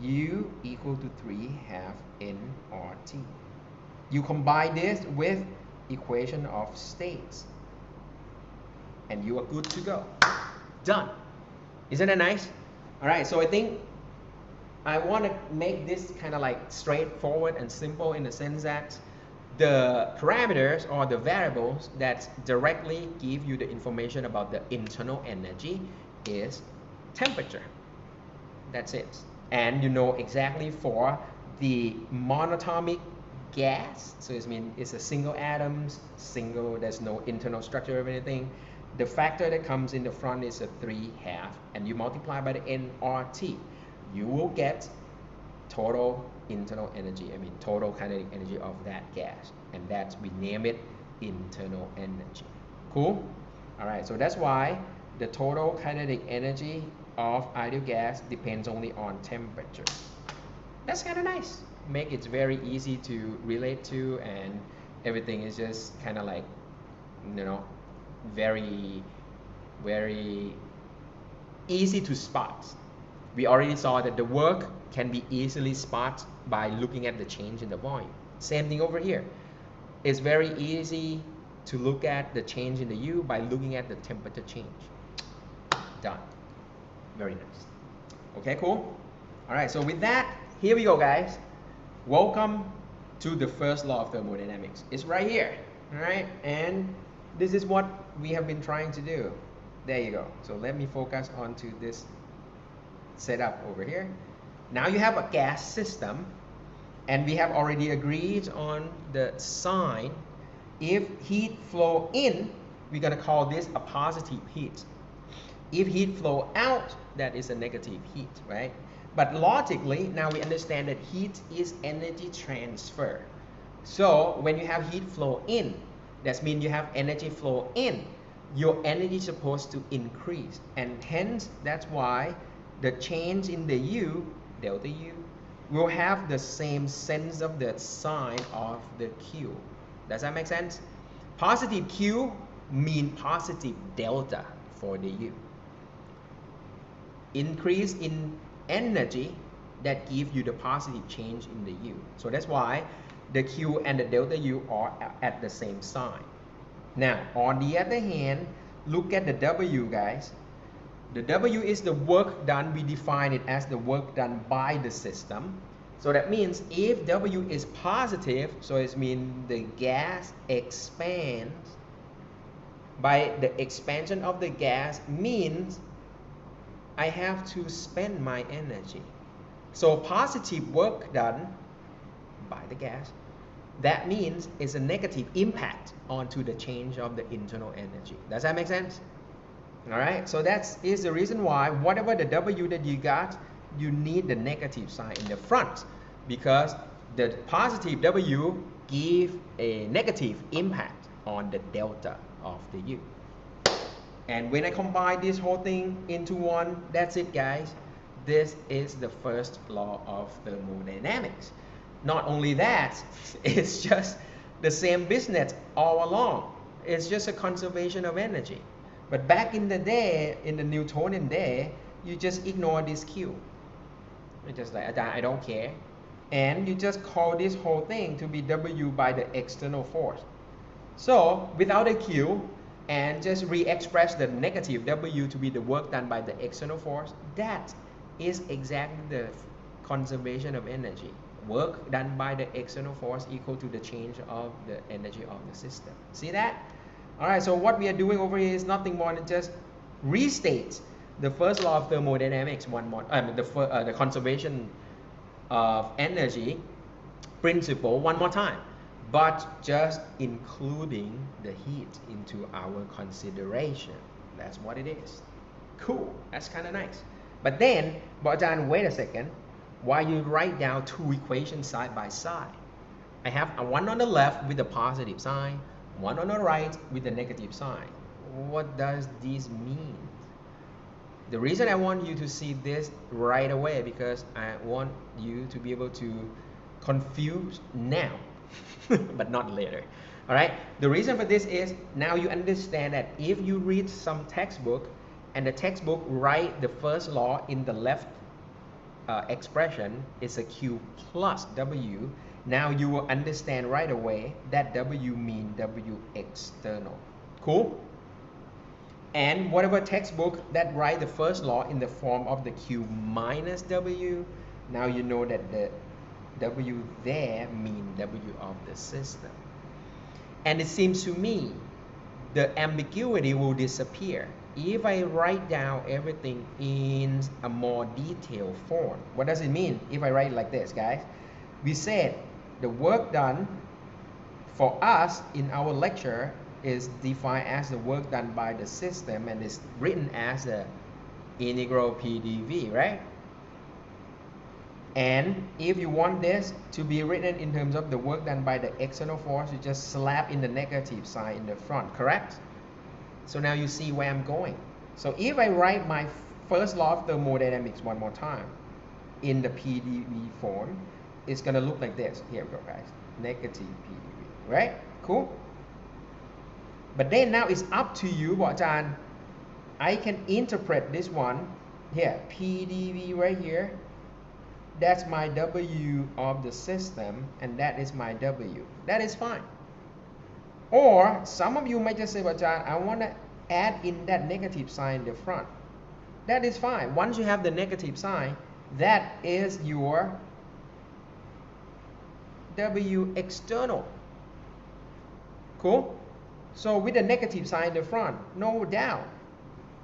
U equal to 3/2 nRT. You combine this with equation of states, and you are good to go. Done. Isn't that nice? All right, so I think I want to make this kind of like straightforward and simple in the sense that the parameters or the variables that directly give you the information about the internal energy is temperature. That's it. And you know exactly for the monatomic gas, so it means it's a single atoms, there's no internal structure of anything. The factor that comes in the front is a 3/2, and you multiply by the nRT, you will get total internal energy, total kinetic energy of that gas, and that's, we name it internal energy. Cool? All right, so that's why the total kinetic energy of ideal gas depends only on temperature. That's kind of nice. Make it very easy to relate to, and everything is just kind of like, you know, very, very easy to spot. We already saw that the work can be easily spotted by looking at the change in the volume. Same thing over here. It's very easy to look at the change in the U by looking at the temperature change. Done. Very nice. Okay, cool. All right, so with that, here we go, guys. Welcome to the first law of thermodynamics. It's right here, all right? And this is what we have been trying to do. There you go. So let me focus onto this setup over here. Now you have a gas system, and we have already agreed on the sign. If heat flow in, we're gonna call this a positive heat. If heat flow out, that is a negative heat, right? But logically, now we understand that heat is energy transfer. So when you have heat flow in, that means you have energy flow in. Your energy is supposed to increase, and hence that's why the change in the U, delta U, will have the same sense of the sign of the Q. Does that make sense? Positive Q means positive delta for the U. Increase in energy that gives you the positive change in the U. So that's why the Q and the delta U are at the same sign. Now, on the other hand, look at the W, guys. The W is the work done. We define it as the work done by the system. So that means if W is positive, so it means the gas expands. By the expansion of the gas means I have to spend my energy. So positive work done by the gas, that means it's a negative impact onto the change of the internal energy. Does that make sense? All right, so that is the reason why whatever the W that you got, you need the negative sign in the front, because the positive W give a negative impact on the delta of the U. And when I combine this whole thing into one, that's it, guys. This is the first law of thermodynamics. Not only that, it's just the same business all along. It's just a conservation of energy. But back in the day, in the Newtonian day, you just ignore this Q. It's just like, I don't care. And you just call this whole thing to be W by the external force. So without a Q, and just re-express the negative W to be the work done by the external force, that is exactly the conservation of energy. Work done by the external force equal to the change of the energy of the system. See that? All right, so what we are doing over here is nothing more than just restate the first law of thermodynamics one more, the conservation of energy principle one more time, but just including the heat into our consideration. That's what it is. Cool, that's kind of nice. But then, Bogdan, wait a second. Why you write down two equations side by side? I have one on the left with the positive sign, one on the right with the negative sign. What does this mean? The reason I want you to see this right away, because I want you to be able to confuse now, but not later. All right, the reason for this is now you understand that if you read some textbook and the textbook write the first law in the left expression is a Q plus W, now you will understand right away that W mean W external. Cool? And whatever textbook that write the first law in the form of the Q minus W, now you know that the W there mean W of the system. And it seems to me the ambiguity will disappear if I write down everything in a more detailed form. What does it mean if I write like this, guys? We said the work done for us in our lecture is defined as the work done by the system, and is written as the integral PdV, right? And if you want this to be written in terms of the work done by the external force, you just slap in the negative sign in the front, correct? So now you see where I'm going. So if I write my first law of thermodynamics one more time in the PdV form, it's going to look like this. Here we go, guys. Negative PdV, right? Cool? But then now it's up to you, Bogdan. I can interpret this one here, PdV right here. That's my W of the system, and that is my W. That is fine. Or some of you might just say, Bogdan, I want to add in that negative sign in the front. That is fine. Once you have the negative sign, that is your W external. Cool? So with the negative sign in the front, no doubt,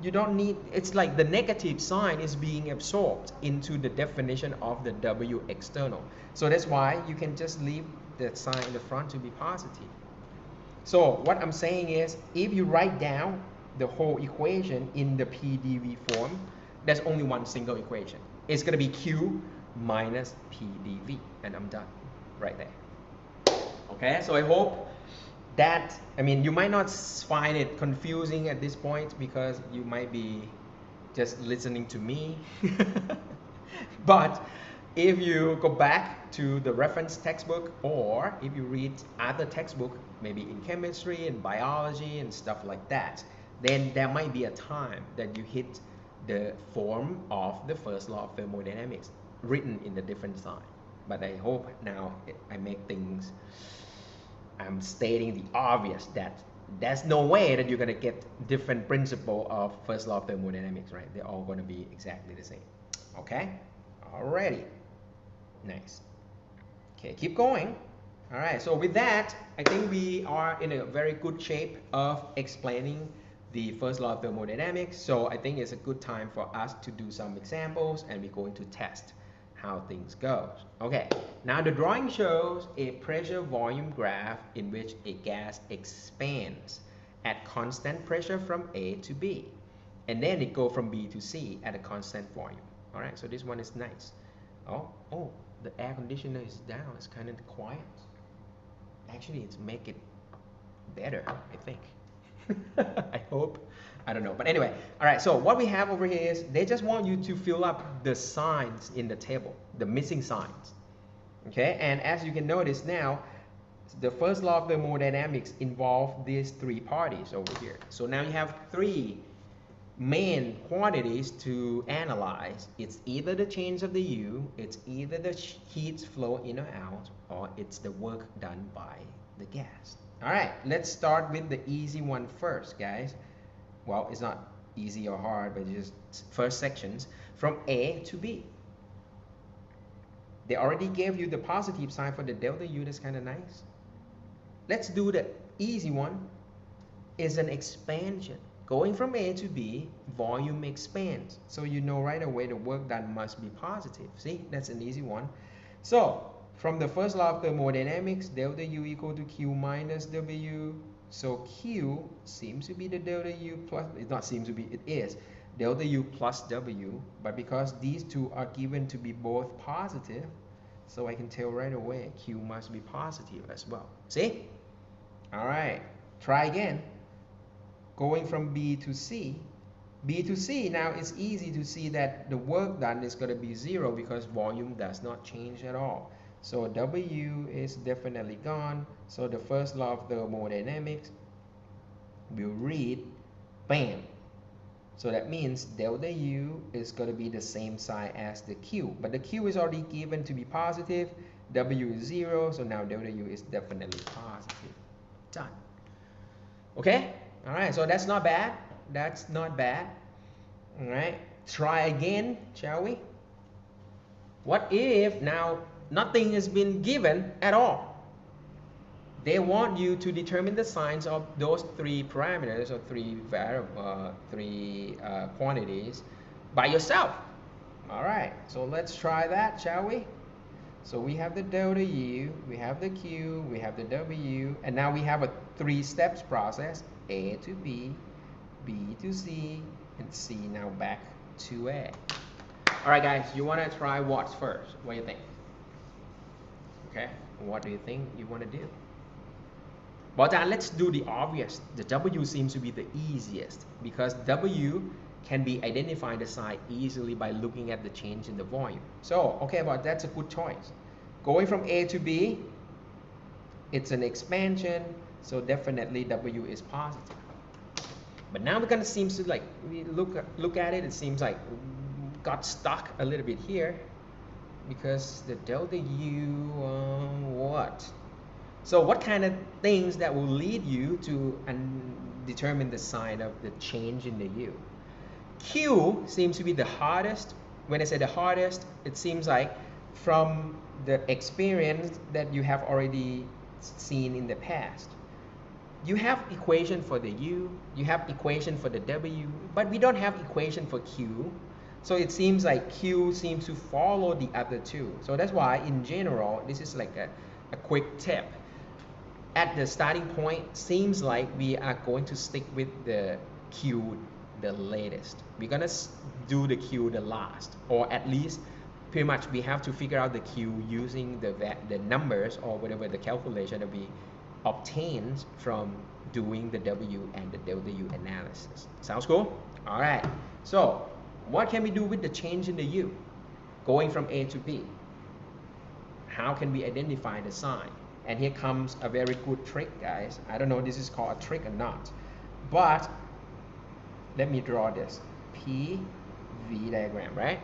you don't need, it's like the negative sign is being absorbed into the definition of the W external. So that's why you can just leave the sign in the front to be positive. So what I'm saying is, if you write down the whole equation in the PdV form, there's only one single equation. It's going to be Q minus PdV, and I'm done right there. Okay, so I hope that, I mean, you might not find it confusing at this point because you might be just listening to me. But if you go back to the reference textbook, or if you read other textbook, maybe in chemistry and biology and stuff like that, then there might be a time that you hit the form of the first law of thermodynamics written in a different sign. But I hope now I make things, I'm stating the obvious, that there's no way that you're going to get different principle of first law of thermodynamics, right? They're all going to be exactly the same. Okay? Alrighty. Nice. Okay, keep going. All right, so with that, I think we are in a very good shape of explaining the first law of thermodynamics. So I think it's a good time for us to do some examples, and we're going to test how things go. Okay, now the drawing shows a pressure volume graph in which a gas expands at constant pressure from A to B, and then it goes from B to C at a constant volume. All right, so this one is nice. Oh, the air conditioner is down. It's kind of quiet. Actually, it's make it better, I think. I hope. I don't know. But anyway, all right, so what we have over here is they just want you to fill up the signs in the table, the missing signs. Okay, and as you can notice now, the first law of thermodynamics involves these three parties over here. So now you have three main quantities to analyze. It's either the change of the U, it's either the heat flow in or out, or it's the work done by the gas. All right, let's start with the easy one first, guys. Well, it's not easy or hard, but just first sections from A to B. They already gave you the positive sign for the delta U. That's kind of nice. Let's do the easy one. Is an expansion. Going from A to B, volume expands. So you know right away the work done must be positive. See, that's an easy one. So from the first law of thermodynamics, delta U equal to Q minus W. So Q seems to be the delta U plus, it not seems to be, it is delta U plus W. But because these two are given to be both positive, so I can tell right away Q must be positive as well. See? All right, try again. Going from B to C. B to C, now it's easy to see that the work done is going to be 0 because volume does not change at all. So W is definitely gone. So the first law of thermodynamics will read, bam. So that means delta U is going to be the same sign as the Q. But the Q is already given to be positive. W is 0. So now delta U is definitely positive. Done. Okay? All right. So that's not bad. That's not bad. All right. Try again, shall we? What if now nothing has been given at all? They want you to determine the signs of those three parameters or three quantities by yourself. All right, so let's try that, shall we? So we have the delta U, we have the Q, we have the W, and now we have a 3 steps process: A to B, B to C, and C now back to A. All right, guys, you want to try what first? What do you think? Okay, what do you think you want to do? Well, then let's do the obvious. The W seems to be the easiest because W can be identified the sign easily by looking at the change in the volume. So, okay, well, that's a good choice. Going from A to B, it's an expansion, so definitely W is positive. But now we're gonna seem to like, we look at it, it seems like got stuck a little bit here because the delta U, what? So what kind of things that will lead you to determine the sign of the change in the U? Q seems to be the hardest. When I say the hardest, it seems like from the experience that you have already seen in the past. You have equation for the U, you have equation for the W, but we don't have equation for Q. So it seems like Q seems to follow the other two. So that's why in general, this is like a quick tip. At the starting point, seems like we are going to stick with the Q the latest. We're gonna do the Q the last, or at least pretty much we have to figure out the Q using the numbers or whatever the calculation that we obtained from doing the W and the delta U analysis. Sounds cool? All right, so what can we do with the change in the U? Going from A to B. How can we identify the sign? And here comes a very good trick, guys. I don't know if this is called a trick or not, but let me draw this PV diagram, right?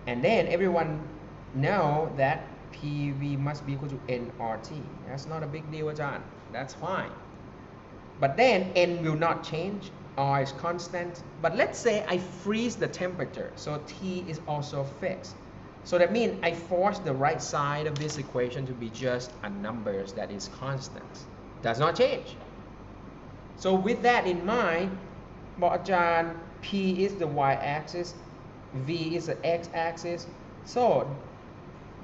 And then everyone know that PV must be equal to nRT. That's not a big deal, John. That's fine. But then N will not change. R is constant. But let's say I freeze the temperature, so T is also fixed. So that means I force the right side of this equation to be just a number that is constant. Does not change. So with that in mind, บอกอาจารย์ P is the y-axis, V is the x-axis. So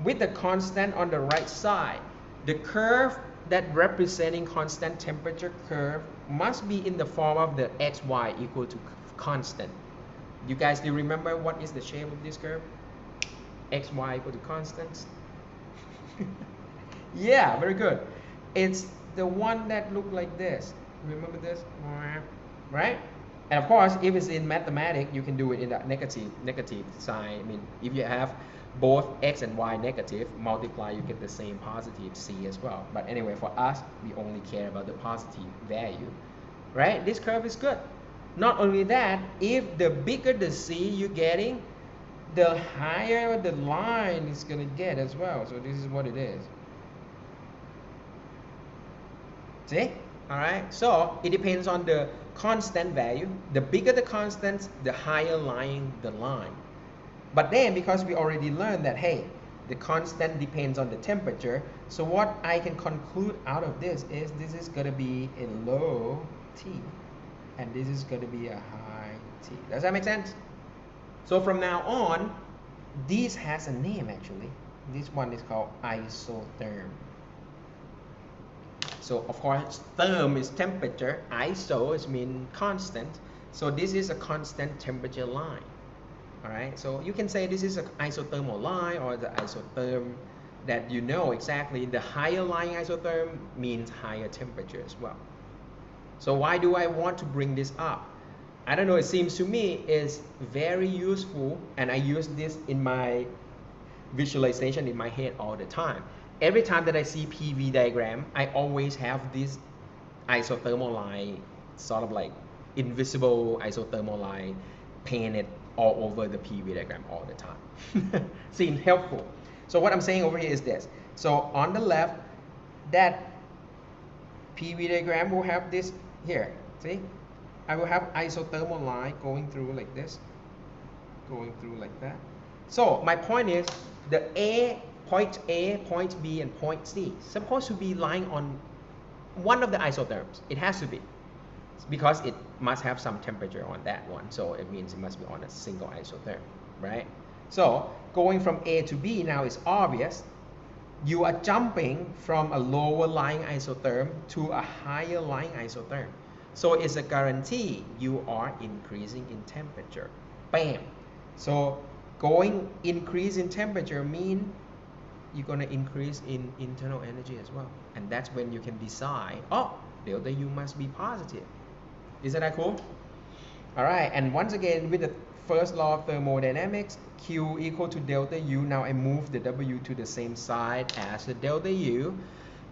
with the constant on the right side, the curve that representing constant temperature curve must be in the form of the xy equal to constant. You guys do remember what is the shape of this curve? Xy equal to constants. Yeah, very good. It's the one that look like this. Remember this? Right? And of course, if it's in mathematics, you can do it in the negative sign. I mean, if you have both x and y negative, multiply, you get the same positive c as well. But anyway, for us, we only care about the positive value, right? This curve is good. Not only that, if the bigger the c you're getting, the higher the line is going to get as well. So this is what it is. See? All right. So it depends on the constant value. The bigger the constant, the higher lying the line. But then, because we already learned that, hey, the constant depends on the temperature. So what I can conclude out of this is going to be a low T. And this is going to be a high T. Does that make sense? So from now on, this has a name actually. This one is called isotherm. So of course, therm is temperature, iso is mean constant. So this is a constant temperature line. All right, so you can say this is an isothermal line or the isotherm that you know exactly. The higher lying isotherm means higher temperature as well. So why do I want to bring this up? I don't know, it seems to me is very useful, and I use this in my visualization in my head all the time. Every time that I see PV diagram, I always have this isothermal line, sort of like invisible isothermal line painted all over the PV diagram all the time. Seems helpful. So what I'm saying over here is this. So on the left, that PV diagram will have this here. See? I will have isothermal line going through like this. Going through like that. So my point is the point A, point B, and point C supposed to be lying on one of the isotherms. It has to be. Because it must have some temperature on that one. So it means it must be on a single isotherm, right? So going from A to B now is obvious. You are jumping from a lower lying isotherm to a higher lying isotherm. So it's a guarantee you are increasing in temperature. Bam! So going increase in temperature mean you're going to increase in internal energy as well. And that's when you can decide, oh, delta U must be positive. Isn't that cool? All right, and once again, with the first law of thermodynamics, Q equal to delta U. Now I move the W to the same side as the delta U.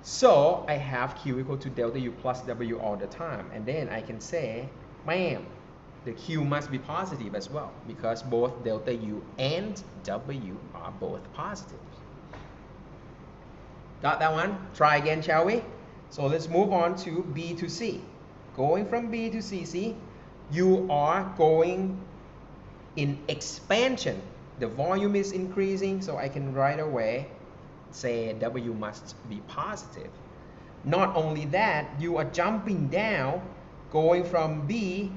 So I have Q equal to delta U plus W all the time. And then I can say, bam, the Q must be positive as well, because both delta U and W are both positive. Got that one? Try again, shall we? So let's move on to B to C. Going from B to C, see, you are going in expansion. The volume is increasing, so I can right away say W must be positive. Not only that, you are jumping down, going from B,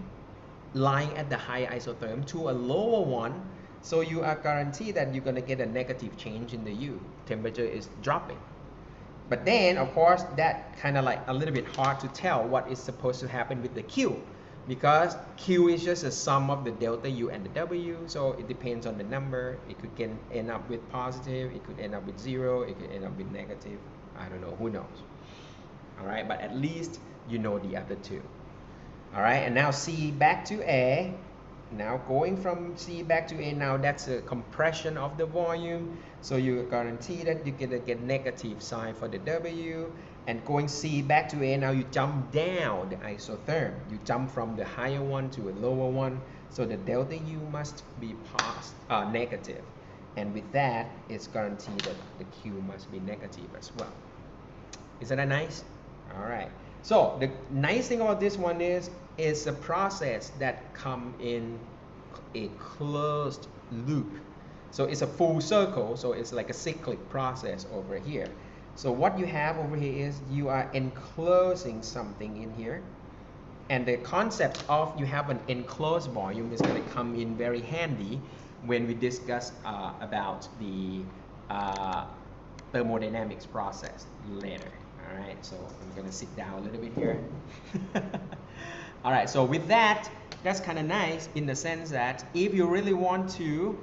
lying at the higher isotherm, to a lower one, so you are guaranteed that you're going to get a negative change in the U. Temperature is dropping. But then, of course, that kind of like a little bit hard to tell what is supposed to happen with the Q, because Q is just a sum of the delta U and the W, so it depends on the number. It could end up with positive, it could end up with 0, it could end up with negative. I don't know, who knows? All right, but at least you know the other two. All right, and now C back to A. Now going from C back to A, now that's a compression of the volume. So you guarantee that you're gonna get negative sign for the W. And going C back to A, now you jump down the isotherm. You jump from the higher one to a lower one. So the delta U must be negative. And with that, it's guaranteed that the Q must be negative as well. Isn't that nice? All right. So the nice thing about this one is it's a process that come in a closed loop. So it's a full circle, so it's like a cyclic process over here. So what you have over here is you are enclosing something in here, And the concept of you have an enclosed volume is going to come in very handy when we discuss about the thermodynamics process later. All right, so I'm going to sit down a little bit here. All right, so with that, that's kind of nice in the sense that if you really want to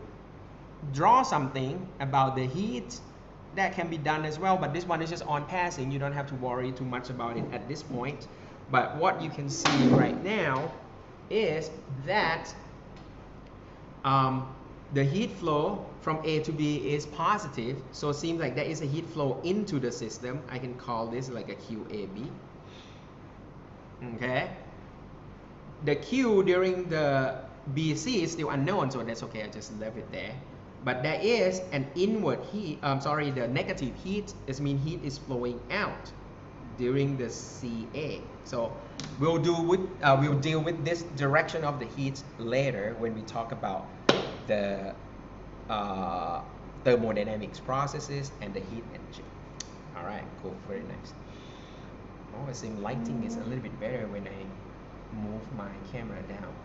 draw something about the heat, that can be done as well, but this one is just on passing. You don't have to worry too much about it at this point. But what you can see right now is that the heat flow from A to B is positive, so it seems like there is a heat flow into the system. I can call this like a QAB. Okay. The Q during the BC is still unknown, so that's okay. I just left it there. But there is an inward heat. The negative heat. This means heat is flowing out during the CA. So we'll deal with this direction of the heat later when we talk about the thermodynamics processes and the heat energy. All right, cool, very nice. Oh, it seems lighting is a little bit better when I move my camera down.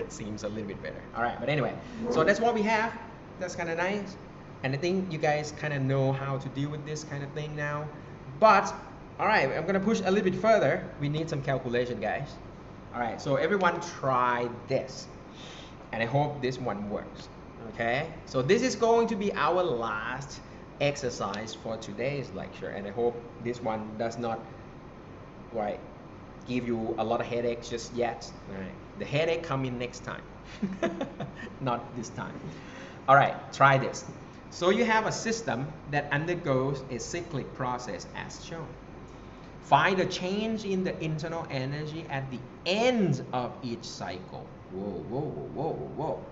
Seems a little bit better. All right, but anyway, so that's what we have. That's kind of nice. And I think you guys kind of know how to deal with this kind of thing now. But, all right, I'm going to push a little bit further. We need some calculation, guys. All right, so everyone try this. And I hope this one works. Okay, so this is going to be our last exercise for today's lecture. And I hope this one does not, right, give you a lot of headaches just yet. All right. The headache come in next time, not this time. All right, try this. So you have a system that undergoes a cyclic process as shown. Find the change in the internal energy at the end of each cycle. Whoa, whoa, whoa, whoa, whoa.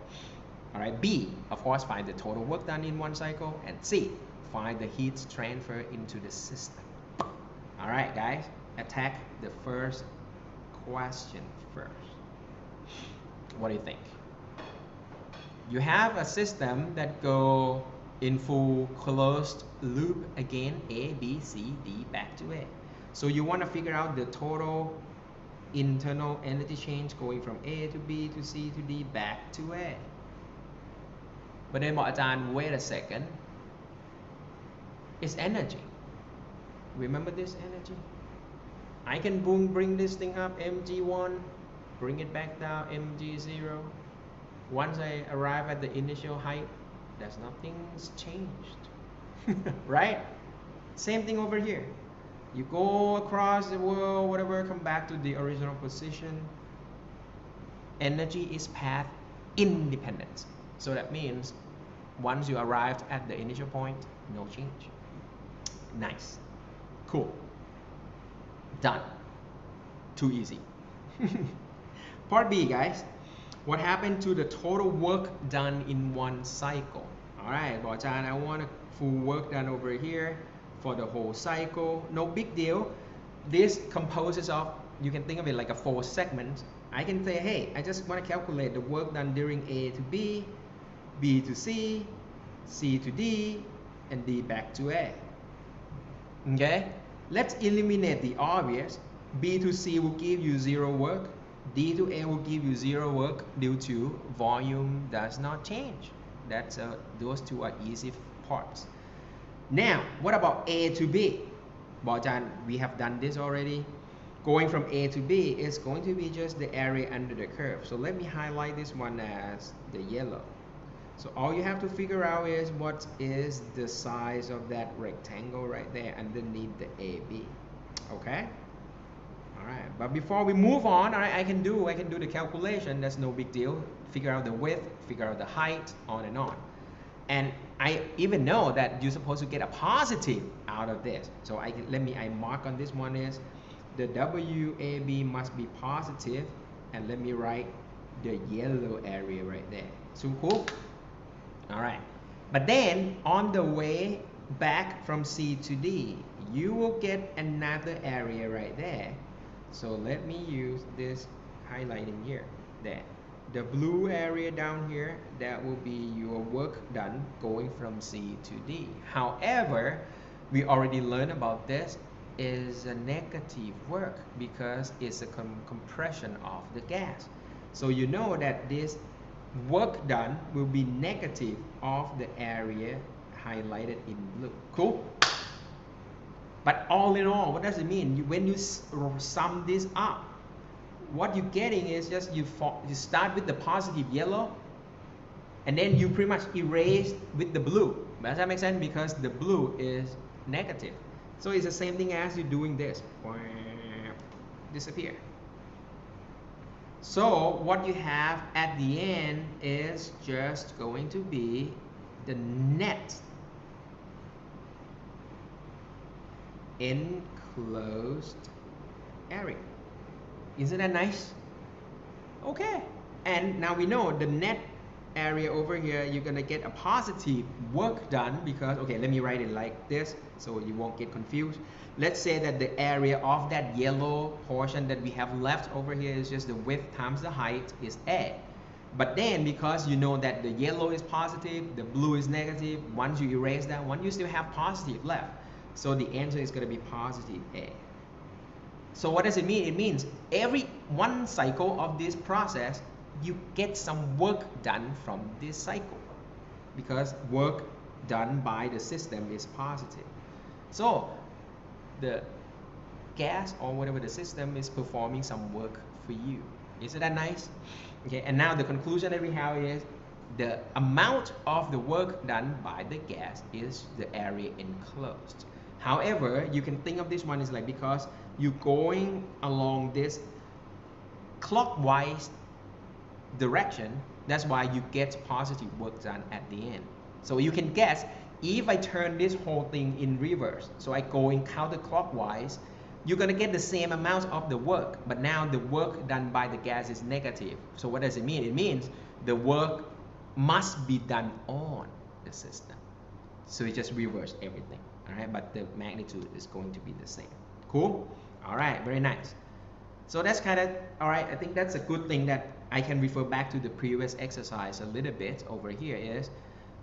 All right, B, of course, find the total work done in one cycle. And C, find the heat transfer into the system. All right, guys, attack the first question first. What do you think? You have a system that go in full closed loop again, A, B, C, D, back to A. So you want to figure out the total internal energy change going from A to B to C to D back to A. But then, wait a second. It's energy. Remember this energy? I can bring this thing up, mg1, bring it back down, mg0. Once I arrive at the initial height, there's nothing's changed, right? Same thing over here. You go across the world, whatever, come back to the original position. Energy is path independent. So that means once you arrived at the initial point, no change. Nice. Cool. Done. Too easy. Part B, guys. What happened to the total work done in one cycle? All right, Bochan, I want a full work done over here for the whole cycle. No big deal. This composes of, you can think of it like a 4 segments. I can say, hey, I just want to calculate the work done during A to B, B to C, C to D, and D back to A. Okay? Let's eliminate the obvious. B to C will give you 0 work. D to A will give you 0 work due to volume does not change. That's those two are easy parts. Now, what about A to B? Bojan, we have done this already. Going from A to B is going to be just the area under the curve. So let me highlight this one as the yellow. So all you have to figure out is what is the size of that rectangle right there underneath the AB. Okay? All right, but before we move on, all right, I can do the calculation. That's no big deal. Figure out the width, figure out the height, on and on. And I even know that you're supposed to get a positive out of this. So I mark on this one is the WAB must be positive, and let me write the yellow area right there. So cool. All right, but then on the way back from C to D, you will get another area right there. So let me use this highlighting here. There. The blue area down here, that will be your work done going from C to D. However, we already learned about this. is a negative work because it's a compression of the gas. So you know that this work done will be negative of the area highlighted in blue. Cool? But all in all, what does it mean? When you sum this up, what you're getting is just you start with the positive yellow, and then you pretty much erase with the blue. Does that make sense? Because the blue is negative. So it's the same thing as you doing this. Disappear. So what you have at the end is just going to be the net enclosed area. Isn't that nice? Okay. And now we know the net area over here, you're gonna get a positive work done because, okay, let me write it like this so you won't get confused. Let's say that the area of that yellow portion that we have left over here is just the width times the height is A. But then because you know that the yellow is positive, the blue is negative, once you erase that one, you still have positive left. So the answer is gonna be positive A. So what does it mean? It means every one cycle of this process, you get some work done from this cycle because work done by the system is positive. So the gas or whatever the system is performing some work for you. Isn't that nice? Okay, and now the conclusion that we have is the amount of the work done by the gas is the area enclosed. However, you can think of this one is like because you're going along this clockwise direction, that's why you get positive work done at the end. So you can guess if I turn this whole thing in reverse, so I go in counterclockwise, you're gonna get the same amount of the work, but now the work done by the gas is negative. So what does it mean? It means the work must be done on the system. So you just reverse everything, all right? But the magnitude is going to be the same. Cool? All right, very nice. So that's kind of, all right, I think that's a good thing that I can refer back to the previous exercise a little bit over here is,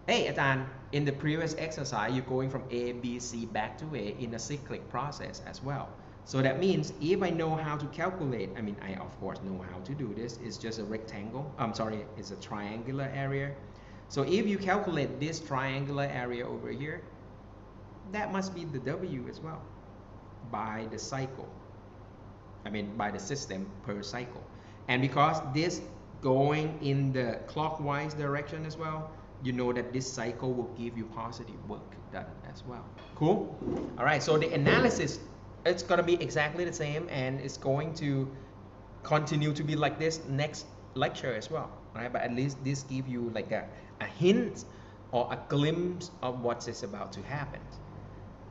hey, Ajahn, in the previous exercise, you're going from A, B, C back to A in a cyclic process as well. So that means if I know how to calculate, I mean, I of course know how to do this, it's just a rectangle, I'm sorry, it's a triangular area. So if you calculate this triangular area over here, that must be the W as well by the cycle. I mean, by the system per cycle. And because this going in the clockwise direction as well, you know that this cycle will give you positive work done as well. Cool? All right, so the analysis, it's gonna be exactly the same and it's going to continue to be like this next lecture as well. All right, but at least this gives you like a hint or a glimpse of what is about to happen.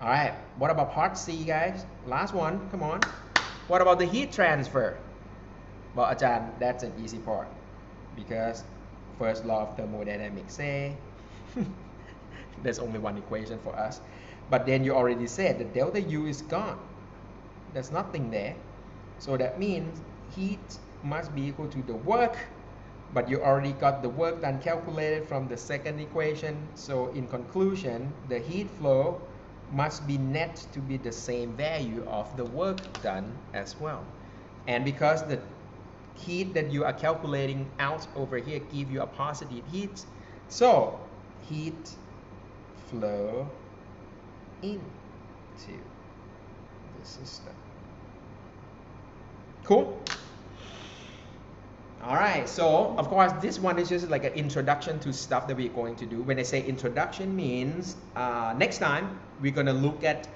All right, what about part C, guys? Last one, come on. What about the heat transfer? Well, Ajahn, that's an easy part because first law of thermodynamics say there's only one equation for us. But then you already said the delta U is gone. There's nothing there. So that means heat must be equal to the work, but you already got the work done calculated from the second equation. So in conclusion, the heat flow must be net to be the same value of the work done as well. And because the heat that you are calculating out over here give you a positive heat, so heat flow into the system. Cool? All right, so of course this one is just like an introduction to stuff that we're going to do. When I say introduction means next time we're going to look at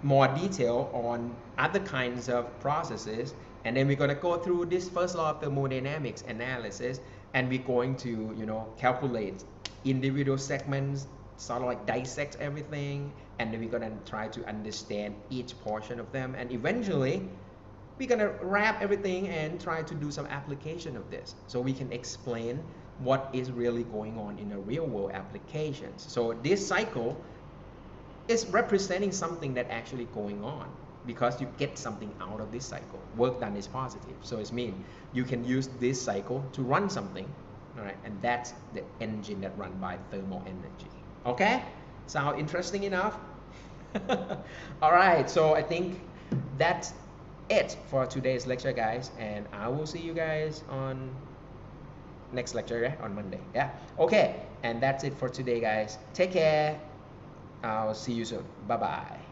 more detail on other kinds of processes, and then we're going to go through this first law of thermodynamics analysis, and we're going to, you know, calculate individual segments, sort of like dissect everything, and then we're going to try to understand each portion of them, and eventually we're going to wrap everything and try to do some application of this so we can explain what is really going on in a real world applications. So this cycle is representing something that actually going on because you get something out of this cycle. Work done is positive. So it means you can use this cycle to run something, all right? And that's the engine that run by thermal energy. Okay? Sound interesting enough? All right, so I think that's it for today's lecture, guys, and I will see you guys on next lecture, yeah, on Monday. Yeah, okay, and that's it for today, guys. Take care. I'll see you soon. Bye bye.